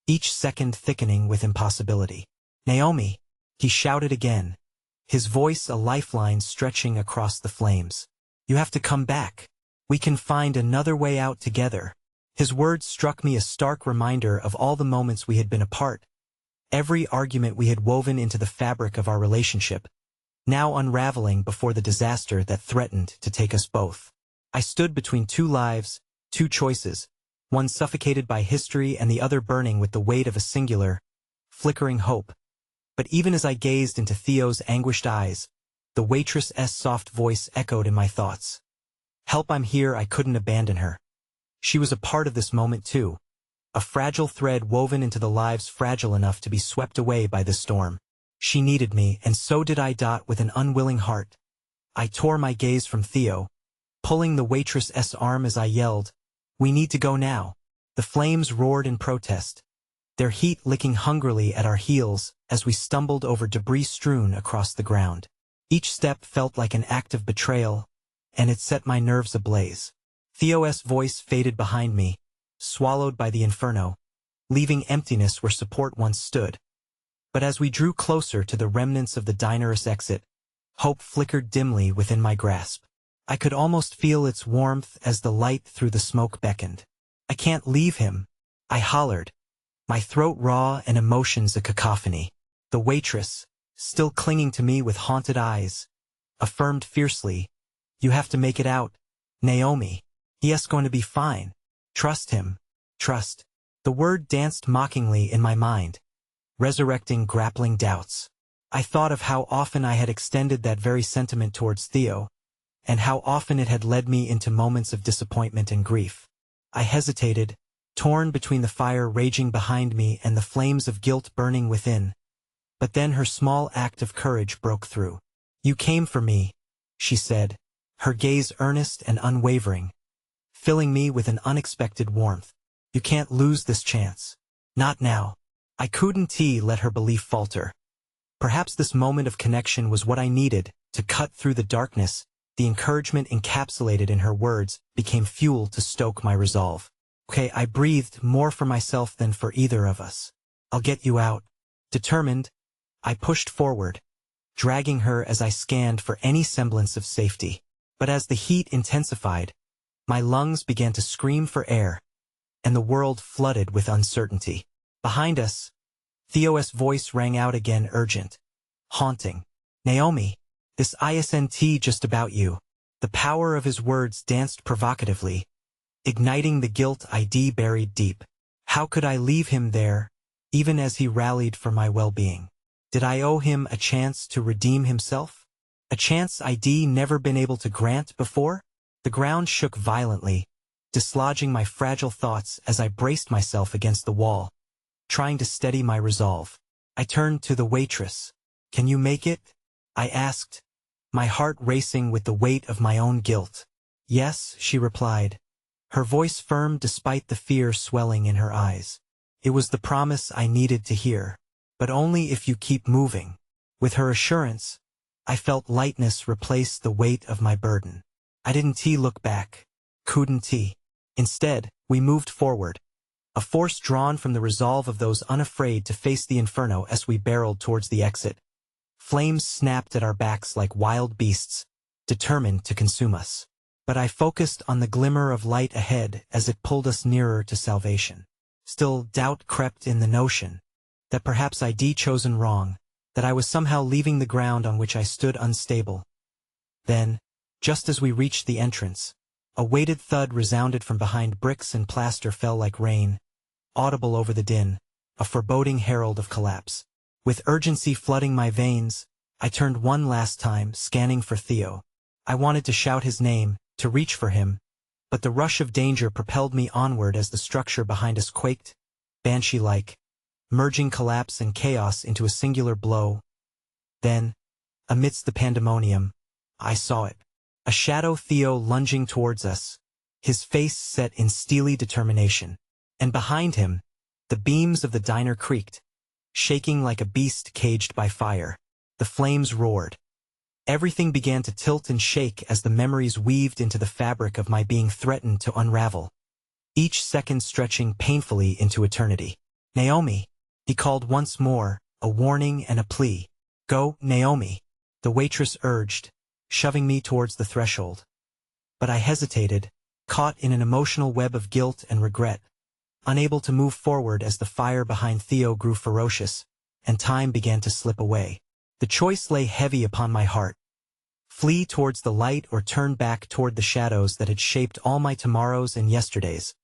each second thickening with impossibility. Naomi! He shouted again, his voice a lifeline stretching across the flames. You have to come back. We can find another way out together. His words struck me a stark reminder of all the moments we had been apart, every argument we had woven into the fabric of our relationship, now unraveling before the disaster that threatened to take us both. I stood between two lives, two choices, one suffocated by history and the other burning with the weight of a singular, flickering hope. But even as I gazed into Theo's anguished eyes, the waitress's soft voice echoed in my thoughts. Help, I'm here. I couldn't abandon her. She was a part of this moment too, a fragile thread woven into the lives fragile enough to be swept away by the storm. She needed me, and so did I. With an unwilling heart, I tore my gaze from Theo, pulling the waitress's arm as I yelled, "We need to go now." The flames roared in protest, their heat licking hungrily at our heels as we stumbled over debris strewn across the ground. Each step felt like an act of betrayal, and it set my nerves ablaze. Theo's voice faded behind me, swallowed by the inferno, leaving emptiness where support once stood. But as we drew closer to the remnants of the diner's exit, hope flickered dimly within my grasp. I could almost feel its warmth as the light through the smoke beckoned. I can't leave him, I hollered, my throat raw and emotions a cacophony. The waitress, still clinging to me with haunted eyes, affirmed fiercely, "You have to make it out, Naomi. He's going to be fine. Trust him. Trust." The word danced mockingly in my mind, resurrecting grappling doubts. I thought of how often I had extended that very sentiment towards Theo, and how often it had led me into moments of disappointment and grief. I hesitated, torn between the fire raging behind me and the flames of guilt burning within. But then her small act of courage broke through. "You came for me," she said, her gaze earnest and unwavering, filling me with an unexpected warmth. "You can't lose this chance. Not now." I couldn't let her belief falter. Perhaps this moment of connection was what I needed to cut through the darkness. The encouragement encapsulated in her words became fuel to stoke my resolve. "Okay," I breathed, more for myself than for either of us. "I'll get you out." Determined, I pushed forward, dragging her as I scanned for any semblance of safety. But as the heat intensified, my lungs began to scream for air, and the world flooded with uncertainty. Behind us, Theo's voice rang out again, urgent, haunting. "Naomi, this isn't just about you." The power of his words danced provocatively, igniting the guilt I'd buried deep. How could I leave him there, even as he rallied for my well-being? Did I owe him a chance to redeem himself? A chance I'd never been able to grant before? The ground shook violently, dislodging my fragile thoughts as I braced myself against the wall, trying to steady my resolve. I turned to the waitress. "Can you make it?" I asked, my heart racing with the weight of my own guilt. "Yes," she replied, her voice firm despite the fear swelling in her eyes. It was the promise I needed to hear. "But only if you keep moving." With her assurance, I felt lightness replace the weight of my burden. I didn't look back. Couldn't. Instead, we moved forward, a force drawn from the resolve of those unafraid to face the inferno as we barreled towards the exit. Flames snapped at our backs like wild beasts, determined to consume us. But I focused on the glimmer of light ahead as it pulled us nearer to salvation. Still, doubt crept in, the notion that perhaps I'd chosen wrong, that I was somehow leaving the ground on which I stood unstable. Then, just as we reached the entrance, a weighted thud resounded from behind. Bricks and plaster fell like rain, audible over the din, a foreboding herald of collapse. With urgency flooding my veins, I turned one last time, scanning for Theo. I wanted to shout his name, to reach for him, but the rush of danger propelled me onward as the structure behind us quaked, banshee-like, merging collapse and chaos into a singular blow. Then, amidst the pandemonium, I saw it. A shadow, Theo, lunging towards us, his face set in steely determination. And behind him, the beams of the diner creaked, shaking like a beast caged by fire. The flames roared. Everything began to tilt and shake as the memories weaved into the fabric of my being threatened to unravel, each second stretching painfully into eternity. "Naomi," he called once more, a warning and a plea. "Go, Naomi," the waitress urged, shoving me towards the threshold. But I hesitated, caught in an emotional web of guilt and regret, unable to move forward as the fire behind Theo grew ferocious, and time began to slip away. The choice lay heavy upon my heart. Flee towards the light or turn back toward the shadows that had shaped all my tomorrows and yesterdays.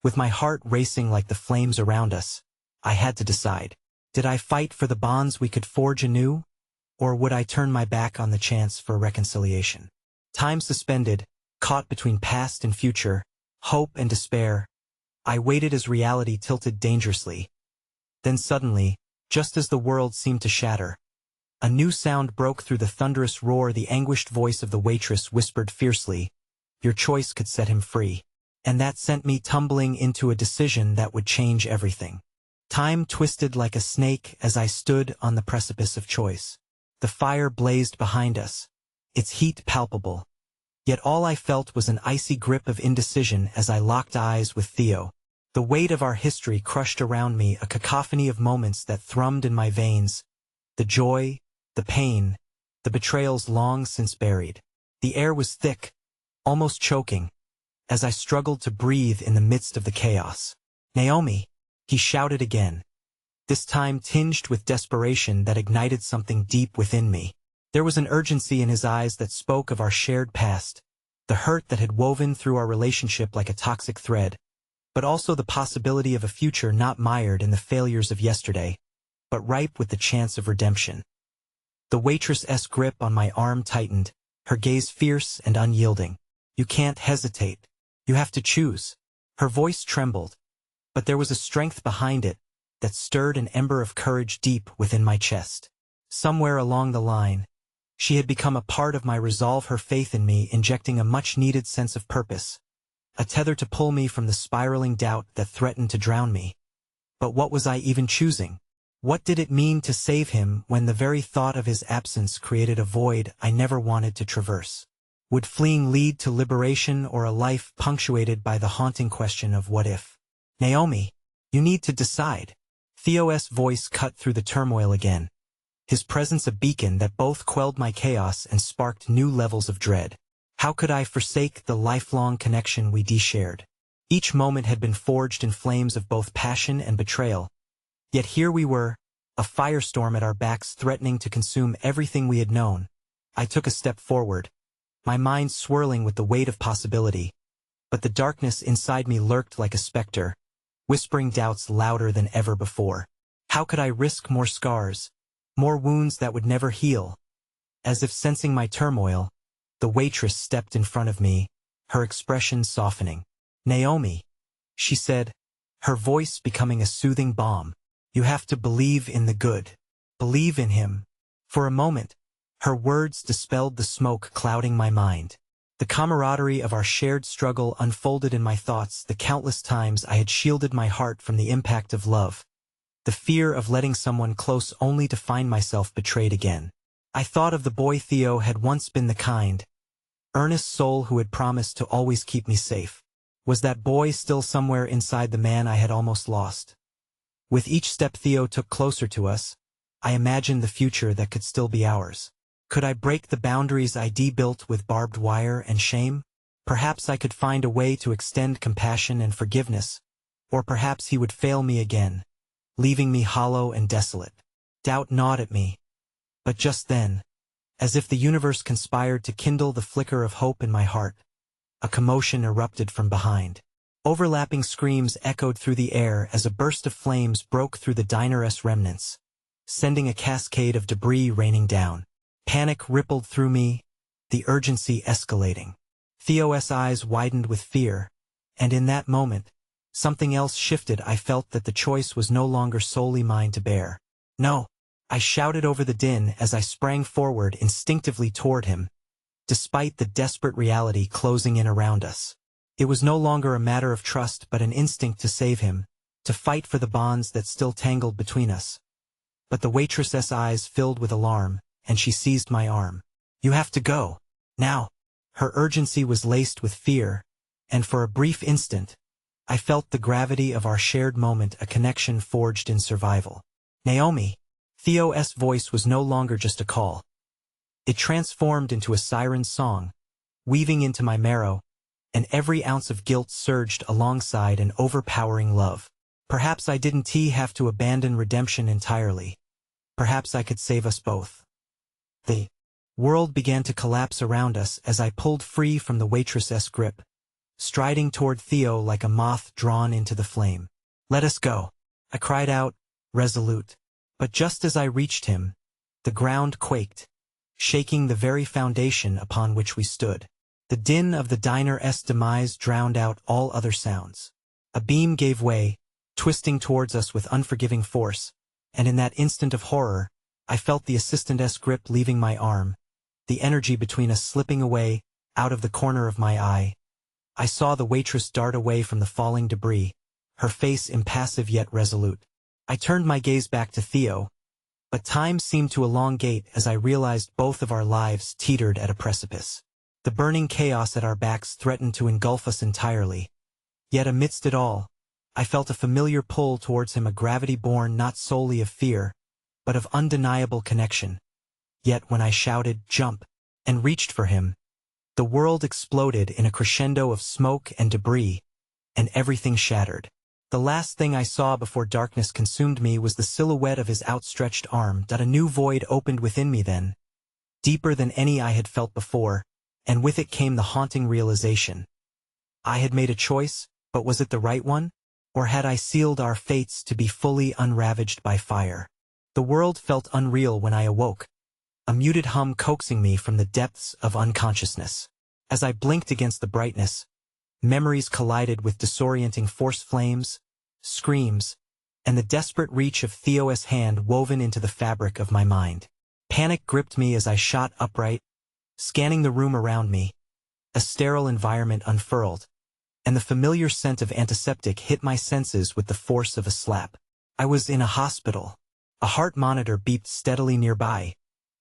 With my heart racing like the flames around us, I had to decide. Did I fight for the bonds we could forge anew? Or would I turn my back on the chance for reconciliation? Time suspended, caught between past and future, hope and despair, I waited as reality tilted dangerously. Then suddenly, just as the world seemed to shatter, a new sound broke through the thunderous roar. The anguished voice of the waitress whispered fiercely, "Your choice could set him free." And that sent me tumbling into a decision that would change everything. Time twisted like a snake as I stood on the precipice of choice. The fire blazed behind us, its heat palpable. Yet all I felt was an icy grip of indecision as I locked eyes with Theo. The weight of our history crushed around me, a cacophony of moments that thrummed in my veins. The joy, the pain, the betrayals long since buried. The air was thick, almost choking, as I struggled to breathe in the midst of the chaos. "Naomi," he shouted again, this time tinged with desperation that ignited something deep within me. There was an urgency in his eyes that spoke of our shared past, the hurt that had woven through our relationship like a toxic thread, but also the possibility of a future not mired in the failures of yesterday, but ripe with the chance of redemption. The waitress's grip on my arm tightened, her gaze fierce and unyielding. "You can't hesitate. You have to choose." Her voice trembled, but there was a strength behind it that stirred an ember of courage deep within my chest. Somewhere along the line, she had become a part of my resolve, her faith in me injecting a much-needed sense of purpose, a tether to pull me from the spiraling doubt that threatened to drown me. But what was I even choosing? What did it mean to save him when the very thought of his absence created a void I never wanted to traverse? Would fleeing lead to liberation or a life punctuated by the haunting question of what if? "Naomi, you need to decide." Theo's voice cut through the turmoil again, his presence a beacon that both quelled my chaos and sparked new levels of dread. How could I forsake the lifelong connection we shared? Each moment had been forged in flames of both passion and betrayal. Yet here we were, a firestorm at our backs threatening to consume everything we had known. I took a step forward, my mind swirling with the weight of possibility, but the darkness inside me lurked like a specter, whispering doubts louder than ever before. How could I risk more scars, more wounds that would never heal? As if sensing my turmoil, the waitress stepped in front of me, her expression softening. Naomi, she said, her voice becoming a soothing balm. You have to believe in the good. Believe in him. For a moment, her words dispelled the smoke clouding my mind. The camaraderie of our shared struggle unfolded in my thoughts, the countless times I had shielded my heart from the impact of love, the fear of letting someone close only to find myself betrayed again. I thought of the boy Theo had once been, the kind, earnest soul who had promised to always keep me safe. Was that boy still somewhere inside the man I had almost lost? With each step Theo took closer to us, I imagined the future that could still be ours. Could I break the boundaries I built with barbed wire and shame? Perhaps I could find a way to extend compassion and forgiveness, or perhaps he would fail me again, leaving me hollow and desolate. Doubt gnawed at me. But just then, as if the universe conspired to kindle the flicker of hope in my heart, a commotion erupted from behind. Overlapping screams echoed through the air as a burst of flames broke through the diner's remnants, sending a cascade of debris raining down. Panic rippled through me, the urgency escalating. Theo's eyes widened with fear, and in that moment, something else shifted. I felt that the choice was no longer solely mine to bear. No! I shouted over the din as I sprang forward instinctively toward him, despite the desperate reality closing in around us. It was no longer a matter of trust but an instinct to save him, to fight for the bonds that still tangled between us. But the waitress's eyes filled with alarm, and she seized my arm. You have to go. Now. Her urgency was laced with fear, and for a brief instant, I felt the gravity of our shared moment, a connection forged in survival. Naomi. Theo's voice was no longer just a call. It transformed into a siren song, weaving into my marrow, and every ounce of guilt surged alongside an overpowering love. Perhaps I didn't have to abandon redemption entirely. Perhaps I could save us both. The world began to collapse around us as I pulled free from the waitress's grip, striding toward Theo like a moth drawn into the flame. Let us go, I cried out, resolute. But just as I reached him, the ground quaked, shaking the very foundation upon which we stood. The din of the diner's demise drowned out all other sounds. A beam gave way, twisting towards us with unforgiving force, and in that instant of horror, I felt the assistant's grip leaving my arm, the energy between us slipping away, out of the corner of my eye. I saw the waitress dart away from the falling debris, her face impassive yet resolute. I turned my gaze back to Theo, but time seemed to elongate as I realized both of our lives teetered at a precipice. The burning chaos at our backs threatened to engulf us entirely. Yet amidst it all, I felt a familiar pull towards him, a gravity born not solely of fear, but of undeniable connection. Yet when I shouted, "Jump!" and reached for him, the world exploded in a crescendo of smoke and debris, and everything shattered. The last thing I saw before darkness consumed me was the silhouette of his outstretched arm. A new void opened within me then, deeper than any I had felt before, and with it came the haunting realization. I had made a choice, but was it the right one? Or had I sealed our fates to be fully unravaged by fire? The world felt unreal when I awoke, a muted hum coaxing me from the depths of unconsciousness. As I blinked against the brightness, memories collided with disorienting force, flames, screams, and the desperate reach of Theo's hand woven into the fabric of my mind. Panic gripped me as I shot upright, scanning the room around me. A sterile environment unfurled, and the familiar scent of antiseptic hit my senses with the force of a slap. I was in a hospital. A heart monitor beeped steadily nearby,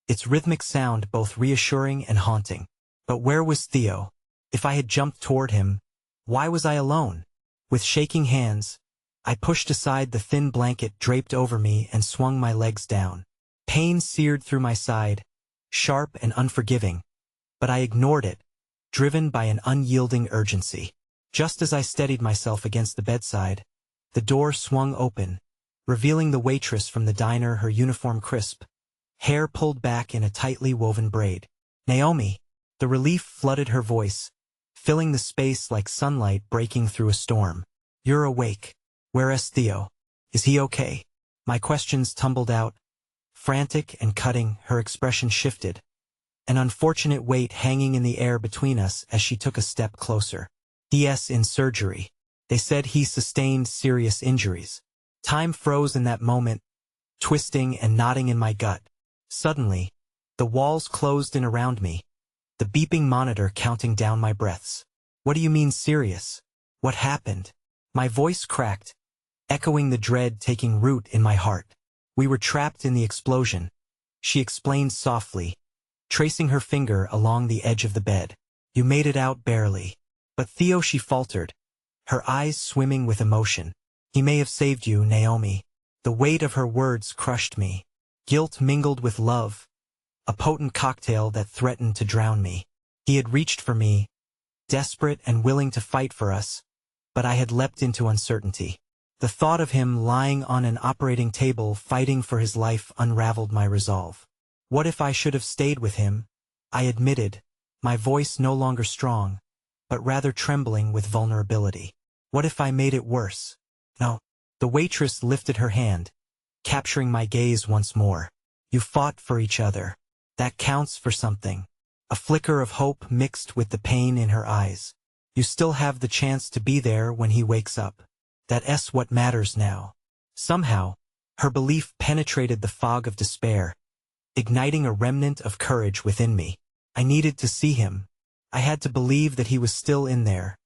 its rhythmic sound both reassuring and haunting. But where was Theo? If I had jumped toward him, why was I alone? With shaking hands, I pushed aside the thin blanket draped over me and swung my legs down. Pain seared through my side, sharp and unforgiving, but I ignored it, driven by an unyielding urgency. Just as I steadied myself against the bedside, the door swung open, revealing the waitress from the diner, her uniform crisp, hair pulled back in a tightly woven braid. Naomi! The relief flooded her voice, filling the space like sunlight breaking through a storm. You're awake. Where's Theo? Is he okay? My questions tumbled out, frantic and cutting. Her expression shifted, an unfortunate weight hanging in the air between us as she took a step closer. DS in surgery. They said he sustained serious injuries. Time froze in that moment, twisting and knotting in my gut. Suddenly, the walls closed in around me, the beeping monitor counting down my breaths. What do you mean serious? What happened? My voice cracked, echoing the dread taking root in my heart. We were trapped in the explosion, she explained softly, tracing her finger along the edge of the bed. You made it out barely. But Theo, she faltered, her eyes swimming with emotion. He may have saved you, Naomi. The weight of her words crushed me. Guilt mingled with love, a potent cocktail that threatened to drown me. He had reached for me, desperate and willing to fight for us, but I had leapt into uncertainty. The thought of him lying on an operating table fighting for his life unraveled my resolve. What if I should have stayed with him? I admitted, my voice no longer strong, but rather trembling with vulnerability. What if I made it worse? No. The waitress lifted her hand, capturing my gaze once more. You fought for each other. That counts for something. A flicker of hope mixed with the pain in her eyes. You still have the chance to be there when he wakes up. That's what matters now. Somehow, her belief penetrated the fog of despair, igniting a remnant of courage within me. I needed to see him. I had to believe that he was still in there,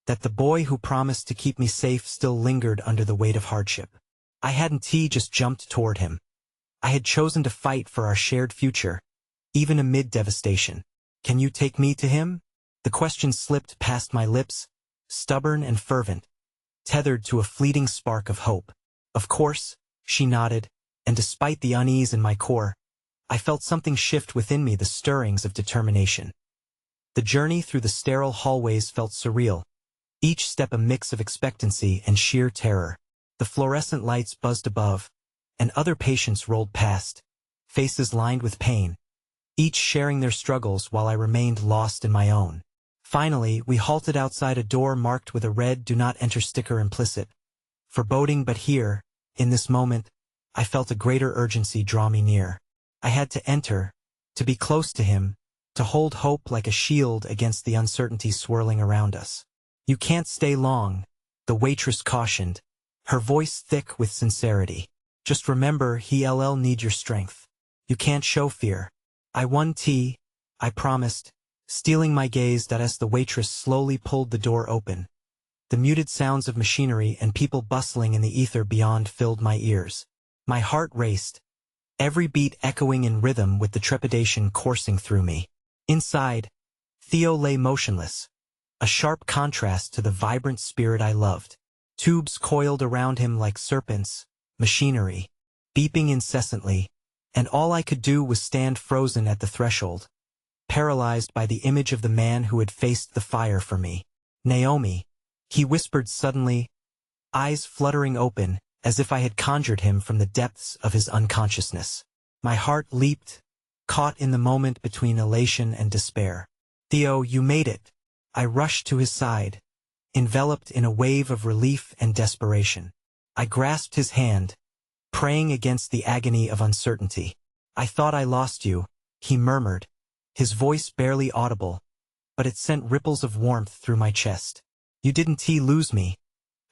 that the boy who promised to keep me safe still lingered under the weight of hardship. I hadn't just jumped toward him. I had chosen to fight for our shared future, even amid devastation. Can you take me to him? The question slipped past my lips, stubborn and fervent, tethered to a fleeting spark of hope. Of course, she nodded, and despite the unease in my core, I felt something shift within me, the stirrings of determination. The journey through the sterile hallways felt surreal, each step a mix of expectancy and sheer terror. The fluorescent lights buzzed above, and other patients rolled past, faces lined with pain, each sharing their struggles while I remained lost in my own. Finally, we halted outside a door marked with a red "Do Not Enter" sticker implicit. Foreboding, but here, in this moment, I felt a greater urgency draw me near. I had to enter, to be close to him, to hold hope like a shield against the uncertainty swirling around us. You can't stay long, the waitress cautioned, her voice thick with sincerity. Just remember, he'll need your strength. You can't show fear. I promised, stealing my gaze as the waitress slowly pulled the door open. The muted sounds of machinery and people bustling in the ether beyond filled my ears. My heart raced, every beat echoing in rhythm with the trepidation coursing through me. Inside, Theo lay motionless, a sharp contrast to the vibrant spirit I loved. Tubes coiled around him like serpents, machinery, beeping incessantly, and all I could do was stand frozen at the threshold, paralyzed by the image of the man who had faced the fire for me. Naomi, he whispered suddenly, eyes fluttering open, as if I had conjured him from the depths of his unconsciousness. My heart leaped, caught in the moment between elation and despair. Theo, you made it. I rushed to his side, enveloped in a wave of relief and desperation. I grasped his hand, praying against the agony of uncertainty. I thought I lost you, he murmured, his voice barely audible, but it sent ripples of warmth through my chest. You didn't lose me,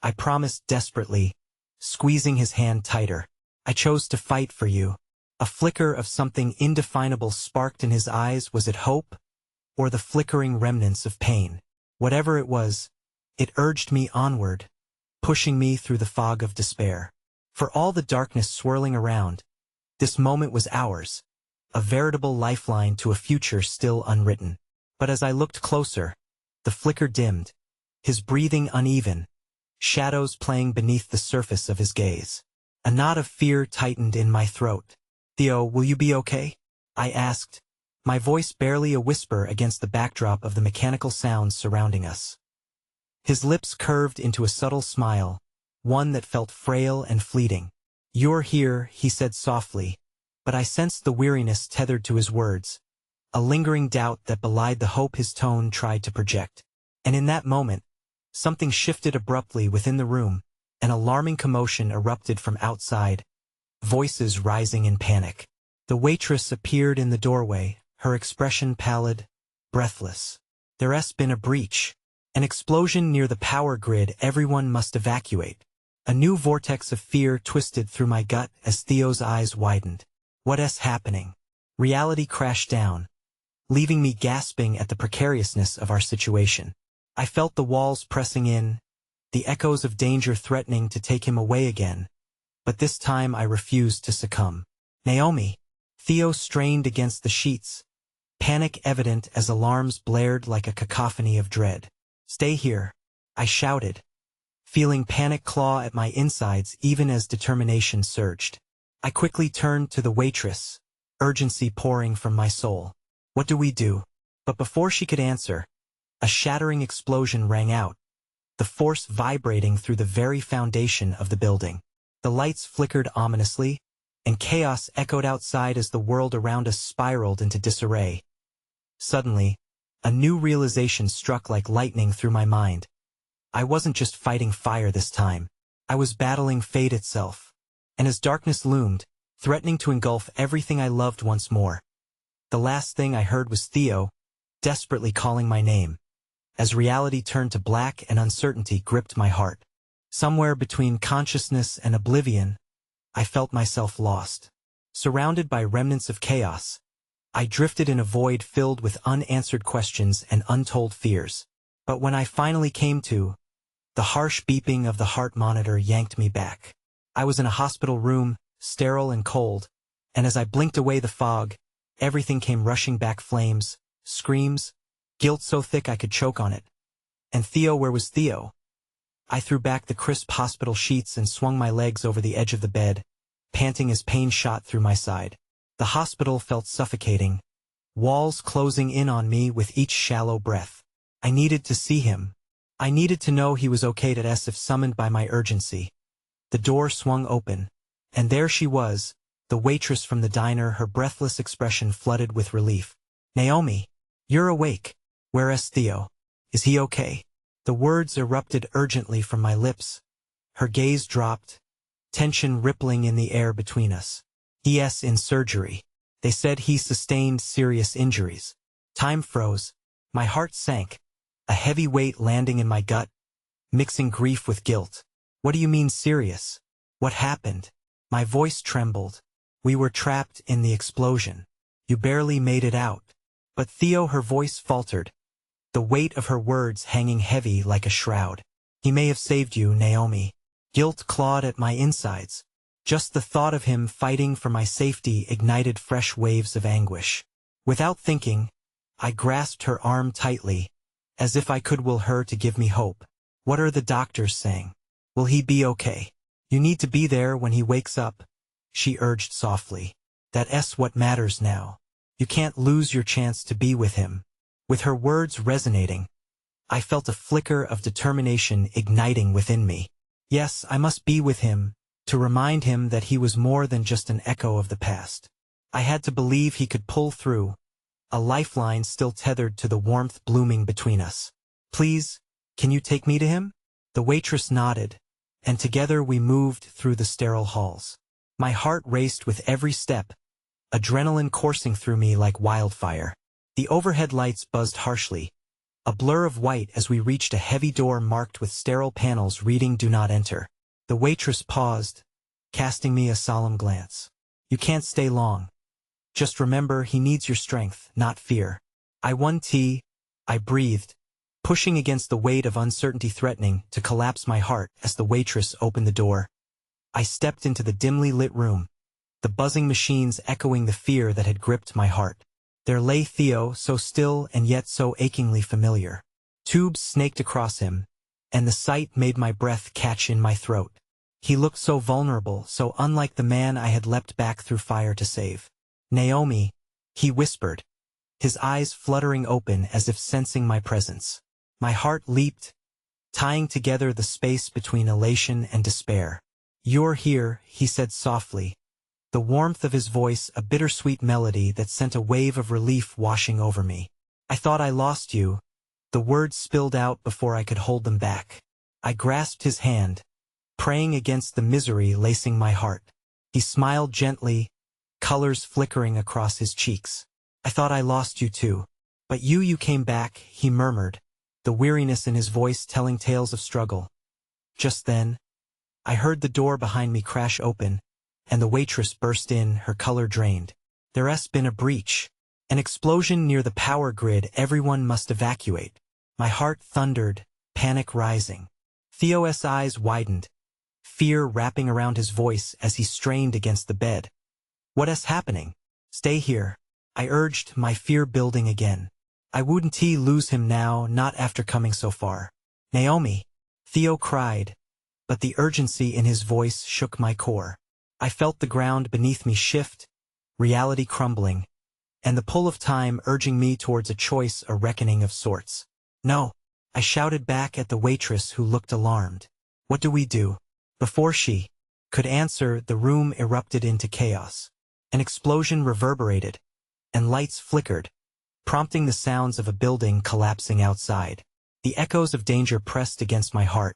I promised desperately, squeezing his hand tighter. I chose to fight for you. A flicker of something indefinable sparked in his eyes. Was it hope, or the flickering remnants of pain? Whatever it was, it urged me onward, pushing me through the fog of despair. For all the darkness swirling around, this moment was ours, a veritable lifeline to a future still unwritten. But as I looked closer, the flicker dimmed, his breathing uneven, shadows playing beneath the surface of his gaze. A knot of fear tightened in my throat. Theo, will you be okay? I asked, my voice barely a whisper against the backdrop of the mechanical sounds surrounding us. His lips curved into a subtle smile, one that felt frail and fleeting. You're here, he said softly, but I sensed the weariness tethered to his words, a lingering doubt that belied the hope his tone tried to project. And in that moment, something shifted abruptly within the room. An alarming commotion erupted from outside, voices rising in panic. The waitress appeared in the doorway, her expression pallid, breathless. There's been a breach. An explosion near the power grid, everyone must evacuate. A new vortex of fear twisted through my gut as Theo's eyes widened. What's happening? Reality crashed down, leaving me gasping at the precariousness of our situation. I felt the walls pressing in, the echoes of danger threatening to take him away again. But this time I refused to succumb. Naomi! Theo strained against the sheets, panic evident as alarms blared like a cacophony of dread. Stay here, I shouted, feeling panic claw at my insides even as determination surged. I quickly turned to the waitress, urgency pouring from my soul. What do we do? But before she could answer, a shattering explosion rang out, the force vibrating through the very foundation of the building. The lights flickered ominously, and chaos echoed outside as the world around us spiraled into disarray. Suddenly, a new realization struck like lightning through my mind. I wasn't just fighting fire this time. I was battling fate itself. And as darkness loomed, threatening to engulf everything I loved once more, the last thing I heard was Theo, desperately calling my name. As reality turned to black and uncertainty gripped my heart. Somewhere between consciousness and oblivion, I felt myself lost. Surrounded by remnants of chaos, I drifted in a void filled with unanswered questions and untold fears. But when I finally came to, the harsh beeping of the heart monitor yanked me back. I was in a hospital room, sterile and cold, and as I blinked away the fog, everything came rushing back: flames, screams, guilt so thick I could choke on it. And Theo, where was Theo? I threw back the crisp hospital sheets and swung my legs over the edge of the bed, panting as pain shot through my side. The hospital felt suffocating, walls closing in on me with each shallow breath. I needed to see him. I needed to know he was okay if summoned by my urgency. The door swung open, and there she was, the waitress from the diner, her breathless expression flooded with relief. Naomi, you're awake. Where's Theo? Is he okay? The words erupted urgently from my lips. Her gaze dropped, tension rippling in the air between us. He's in surgery. They said he sustained serious injuries. Time froze. My heart sank, a heavy weight landing in my gut, mixing grief with guilt. What do you mean serious? What happened? My voice trembled. We were trapped in the explosion. You barely made it out. But Theo, her voice faltered, the weight of her words hanging heavy like a shroud. He may have saved you, Naomi. Guilt clawed at my insides. Just the thought of him fighting for my safety ignited fresh waves of anguish. Without thinking, I grasped her arm tightly, as if I could will her to give me hope. What are the doctors saying? Will he be okay? You need to be there when he wakes up, she urged softly. That's what matters now. You can't lose your chance to be with him. With her words resonating, I felt a flicker of determination igniting within me. Yes, I must be with him, to remind him that he was more than just an echo of the past. I had to believe he could pull through, a lifeline still tethered to the warmth blooming between us. Please, can you take me to him? The waitress nodded, and together we moved through the sterile halls. My heart raced with every step, adrenaline coursing through me like wildfire. The overhead lights buzzed harshly, a blur of white as we reached a heavy door marked with sterile panels reading "Do Not Enter." The waitress paused, casting me a solemn glance. You can't stay long. Just remember, he needs your strength, not fear. I breathed, pushing against the weight of uncertainty threatening to collapse my heart as the waitress opened the door. I stepped into the dimly lit room, the buzzing machines echoing the fear that had gripped my heart. There lay Theo, so still and yet so achingly familiar. Tubes snaked across him, and the sight made my breath catch in my throat. He looked so vulnerable, so unlike the man I had leapt back through fire to save. Naomi, he whispered, his eyes fluttering open as if sensing my presence. My heart leaped, tying together the space between elation and despair. You're here, he said softly, the warmth of his voice a bittersweet melody that sent a wave of relief washing over me. I thought I lost you. The words spilled out before I could hold them back. I grasped his hand, praying against the misery lacing my heart. He smiled gently, colors flickering across his cheeks. I thought I lost you too. But you came back, he murmured, the weariness in his voice telling tales of struggle. Just then, I heard the door behind me crash open, and the waitress burst in, her color drained. There's been a breach. An explosion near the power grid, everyone must evacuate. My heart thundered, panic rising. Theo's eyes widened, fear wrapping around his voice as he strained against the bed. What's happening? Stay here, I urged, my fear building again. I wouldn't lose him now, not after coming so far. Naomi, Theo cried, but the urgency in his voice shook my core. I felt the ground beneath me shift, reality crumbling, and the pull of time urging me towards a choice, a reckoning of sorts. No, I shouted back at the waitress, who looked alarmed. What do we do? Before she could answer, the room erupted into chaos. An explosion reverberated, and lights flickered, prompting the sounds of a building collapsing outside. The echoes of danger pressed against my heart.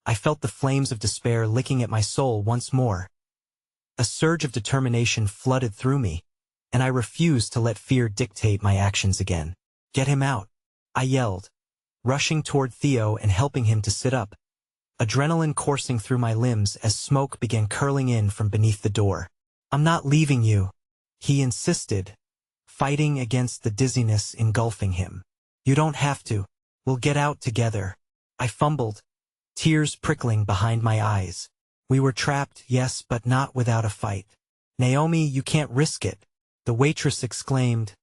I felt the flames of despair licking at my soul once more. A surge of determination flooded through me, and I refused to let fear dictate my actions again. Get him out, I yelled, rushing toward Theo and helping him to sit up, adrenaline coursing through my limbs as smoke began curling in from beneath the door. I'm not leaving you, he insisted, fighting against the dizziness engulfing him. You don't have to. We'll get out together. I fumbled, tears prickling behind my eyes. We were trapped, yes, but not without a fight. Naomi, you can't risk it, the waitress exclaimed,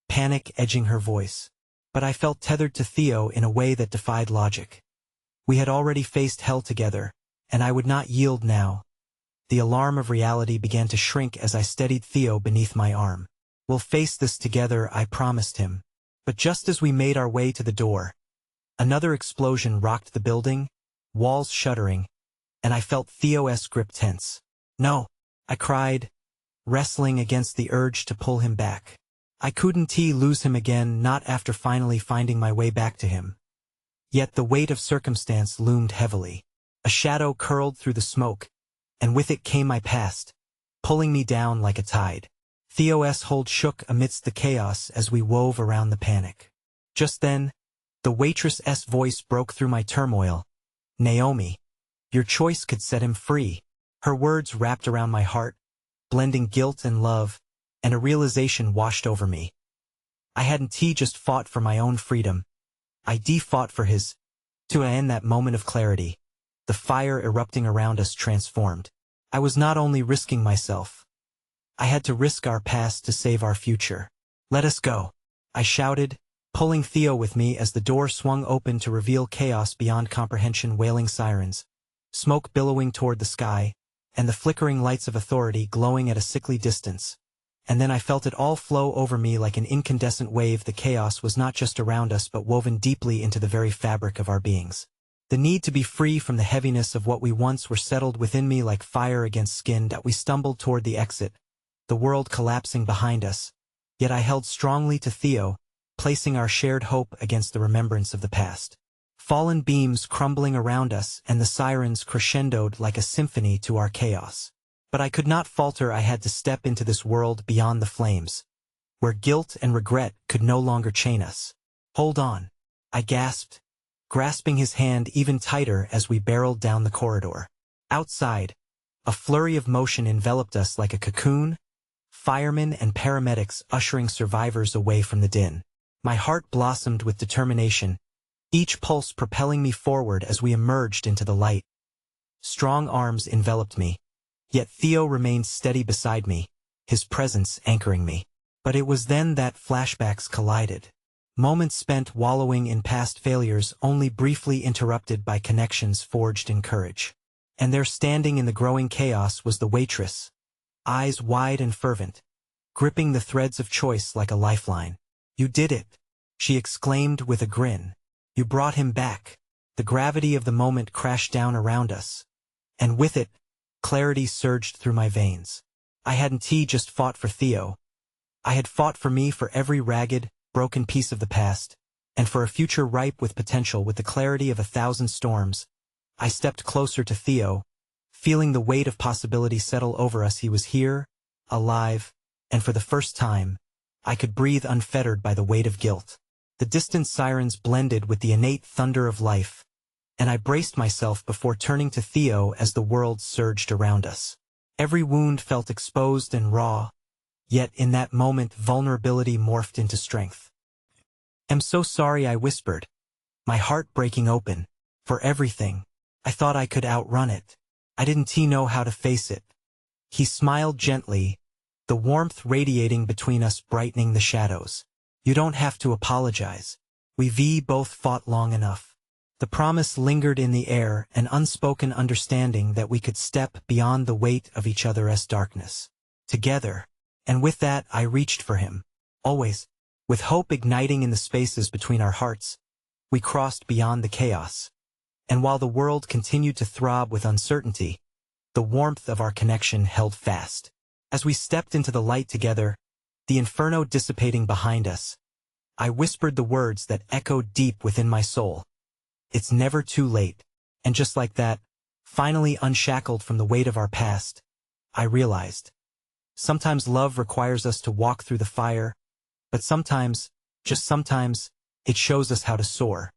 panic edging her voice. But I felt tethered to Theo in a way that defied logic. We had already faced hell together, and I would not yield now. The alarm of reality began to shrink as I steadied Theo beneath my arm. We'll face this together, I promised him. But just as we made our way to the door, another explosion rocked the building, walls shuddering, and I felt Theo's grip tense. No, I cried, wrestling against the urge to pull him back. I couldn't lose him again, not after finally finding my way back to him. Yet the weight of circumstance loomed heavily. A shadow curled through the smoke, and with it came my past, pulling me down like a tide. Theo's hold shook amidst the chaos as we wove around the panic. Just then, the waitress's voice broke through my turmoil. Naomi, your choice could set him free. Her words wrapped around my heart, blending guilt and love, and a realization washed over me. I hadn't just fought for my own freedom. I fought for his. To end that moment of clarity, the fire erupting around us transformed. I was not only risking myself. I had to risk our past to save our future. Let us go, I shouted, pulling Theo with me as the door swung open to reveal chaos beyond comprehension, wailing sirens, smoke billowing toward the sky, and the flickering lights of authority glowing at a sickly distance. And then I felt it all flow over me like an incandescent wave. The chaos was not just around us but woven deeply into the very fabric of our beings. The need to be free from the heaviness of what we once were settled within me like fire against skin. That we stumbled toward the exit, the world collapsing behind us. Yet I held strongly to Theo, placing our shared hope against the remembrance of the past. Fallen beams crumbling around us and the sirens crescendoed like a symphony to our chaos. But I could not falter. I had to step into this world beyond the flames, where guilt and regret could no longer chain us. Hold on, I gasped, grasping his hand even tighter as we barreled down the corridor. Outside, a flurry of motion enveloped us like a cocoon, firemen and paramedics ushering survivors away from the din. My heart blossomed with determination, each pulse propelling me forward as we emerged into the light. Strong arms enveloped me, yet Theo remained steady beside me, his presence anchoring me. But it was then that flashbacks collided. Moments spent wallowing in past failures only briefly interrupted by connections forged in courage. And there standing in the growing chaos was the waitress, eyes wide and fervent, gripping the threads of choice like a lifeline. You did it, she exclaimed with a grin. You brought him back. The gravity of the moment crashed down around us, and with it, clarity surged through my veins. I hadn't just fought for Theo. I had fought for me, for every ragged, broken piece of the past, and for a future ripe with potential. With the clarity of 1,000 storms, I stepped closer to Theo, feeling the weight of possibility settle over us. He was here, alive, and for the first time, I could breathe unfettered by the weight of guilt. The distant sirens blended with the innate thunder of life, and I braced myself before turning to Theo as the world surged around us. Every wound felt exposed and raw, yet in that moment vulnerability morphed into strength. "I'm so sorry," I whispered, my heart breaking open. "For everything. I thought I could outrun it. I didn't know how to face it." He smiled gently, the warmth radiating between us brightening the shadows. "You don't have to apologize. We both fought long enough." The promise lingered in the air, an unspoken understanding that we could step beyond the weight of each other's darkness. Together. And with that I reached for him. Always. With hope igniting in the spaces between our hearts, we crossed beyond the chaos. And while the world continued to throb with uncertainty, the warmth of our connection held fast. As we stepped into the light together, the inferno dissipating behind us, I whispered the words that echoed deep within my soul. "It's never too late." And just like that, finally unshackled from the weight of our past, I realized. Sometimes love requires us to walk through the fire, but sometimes, just sometimes, it shows us how to soar.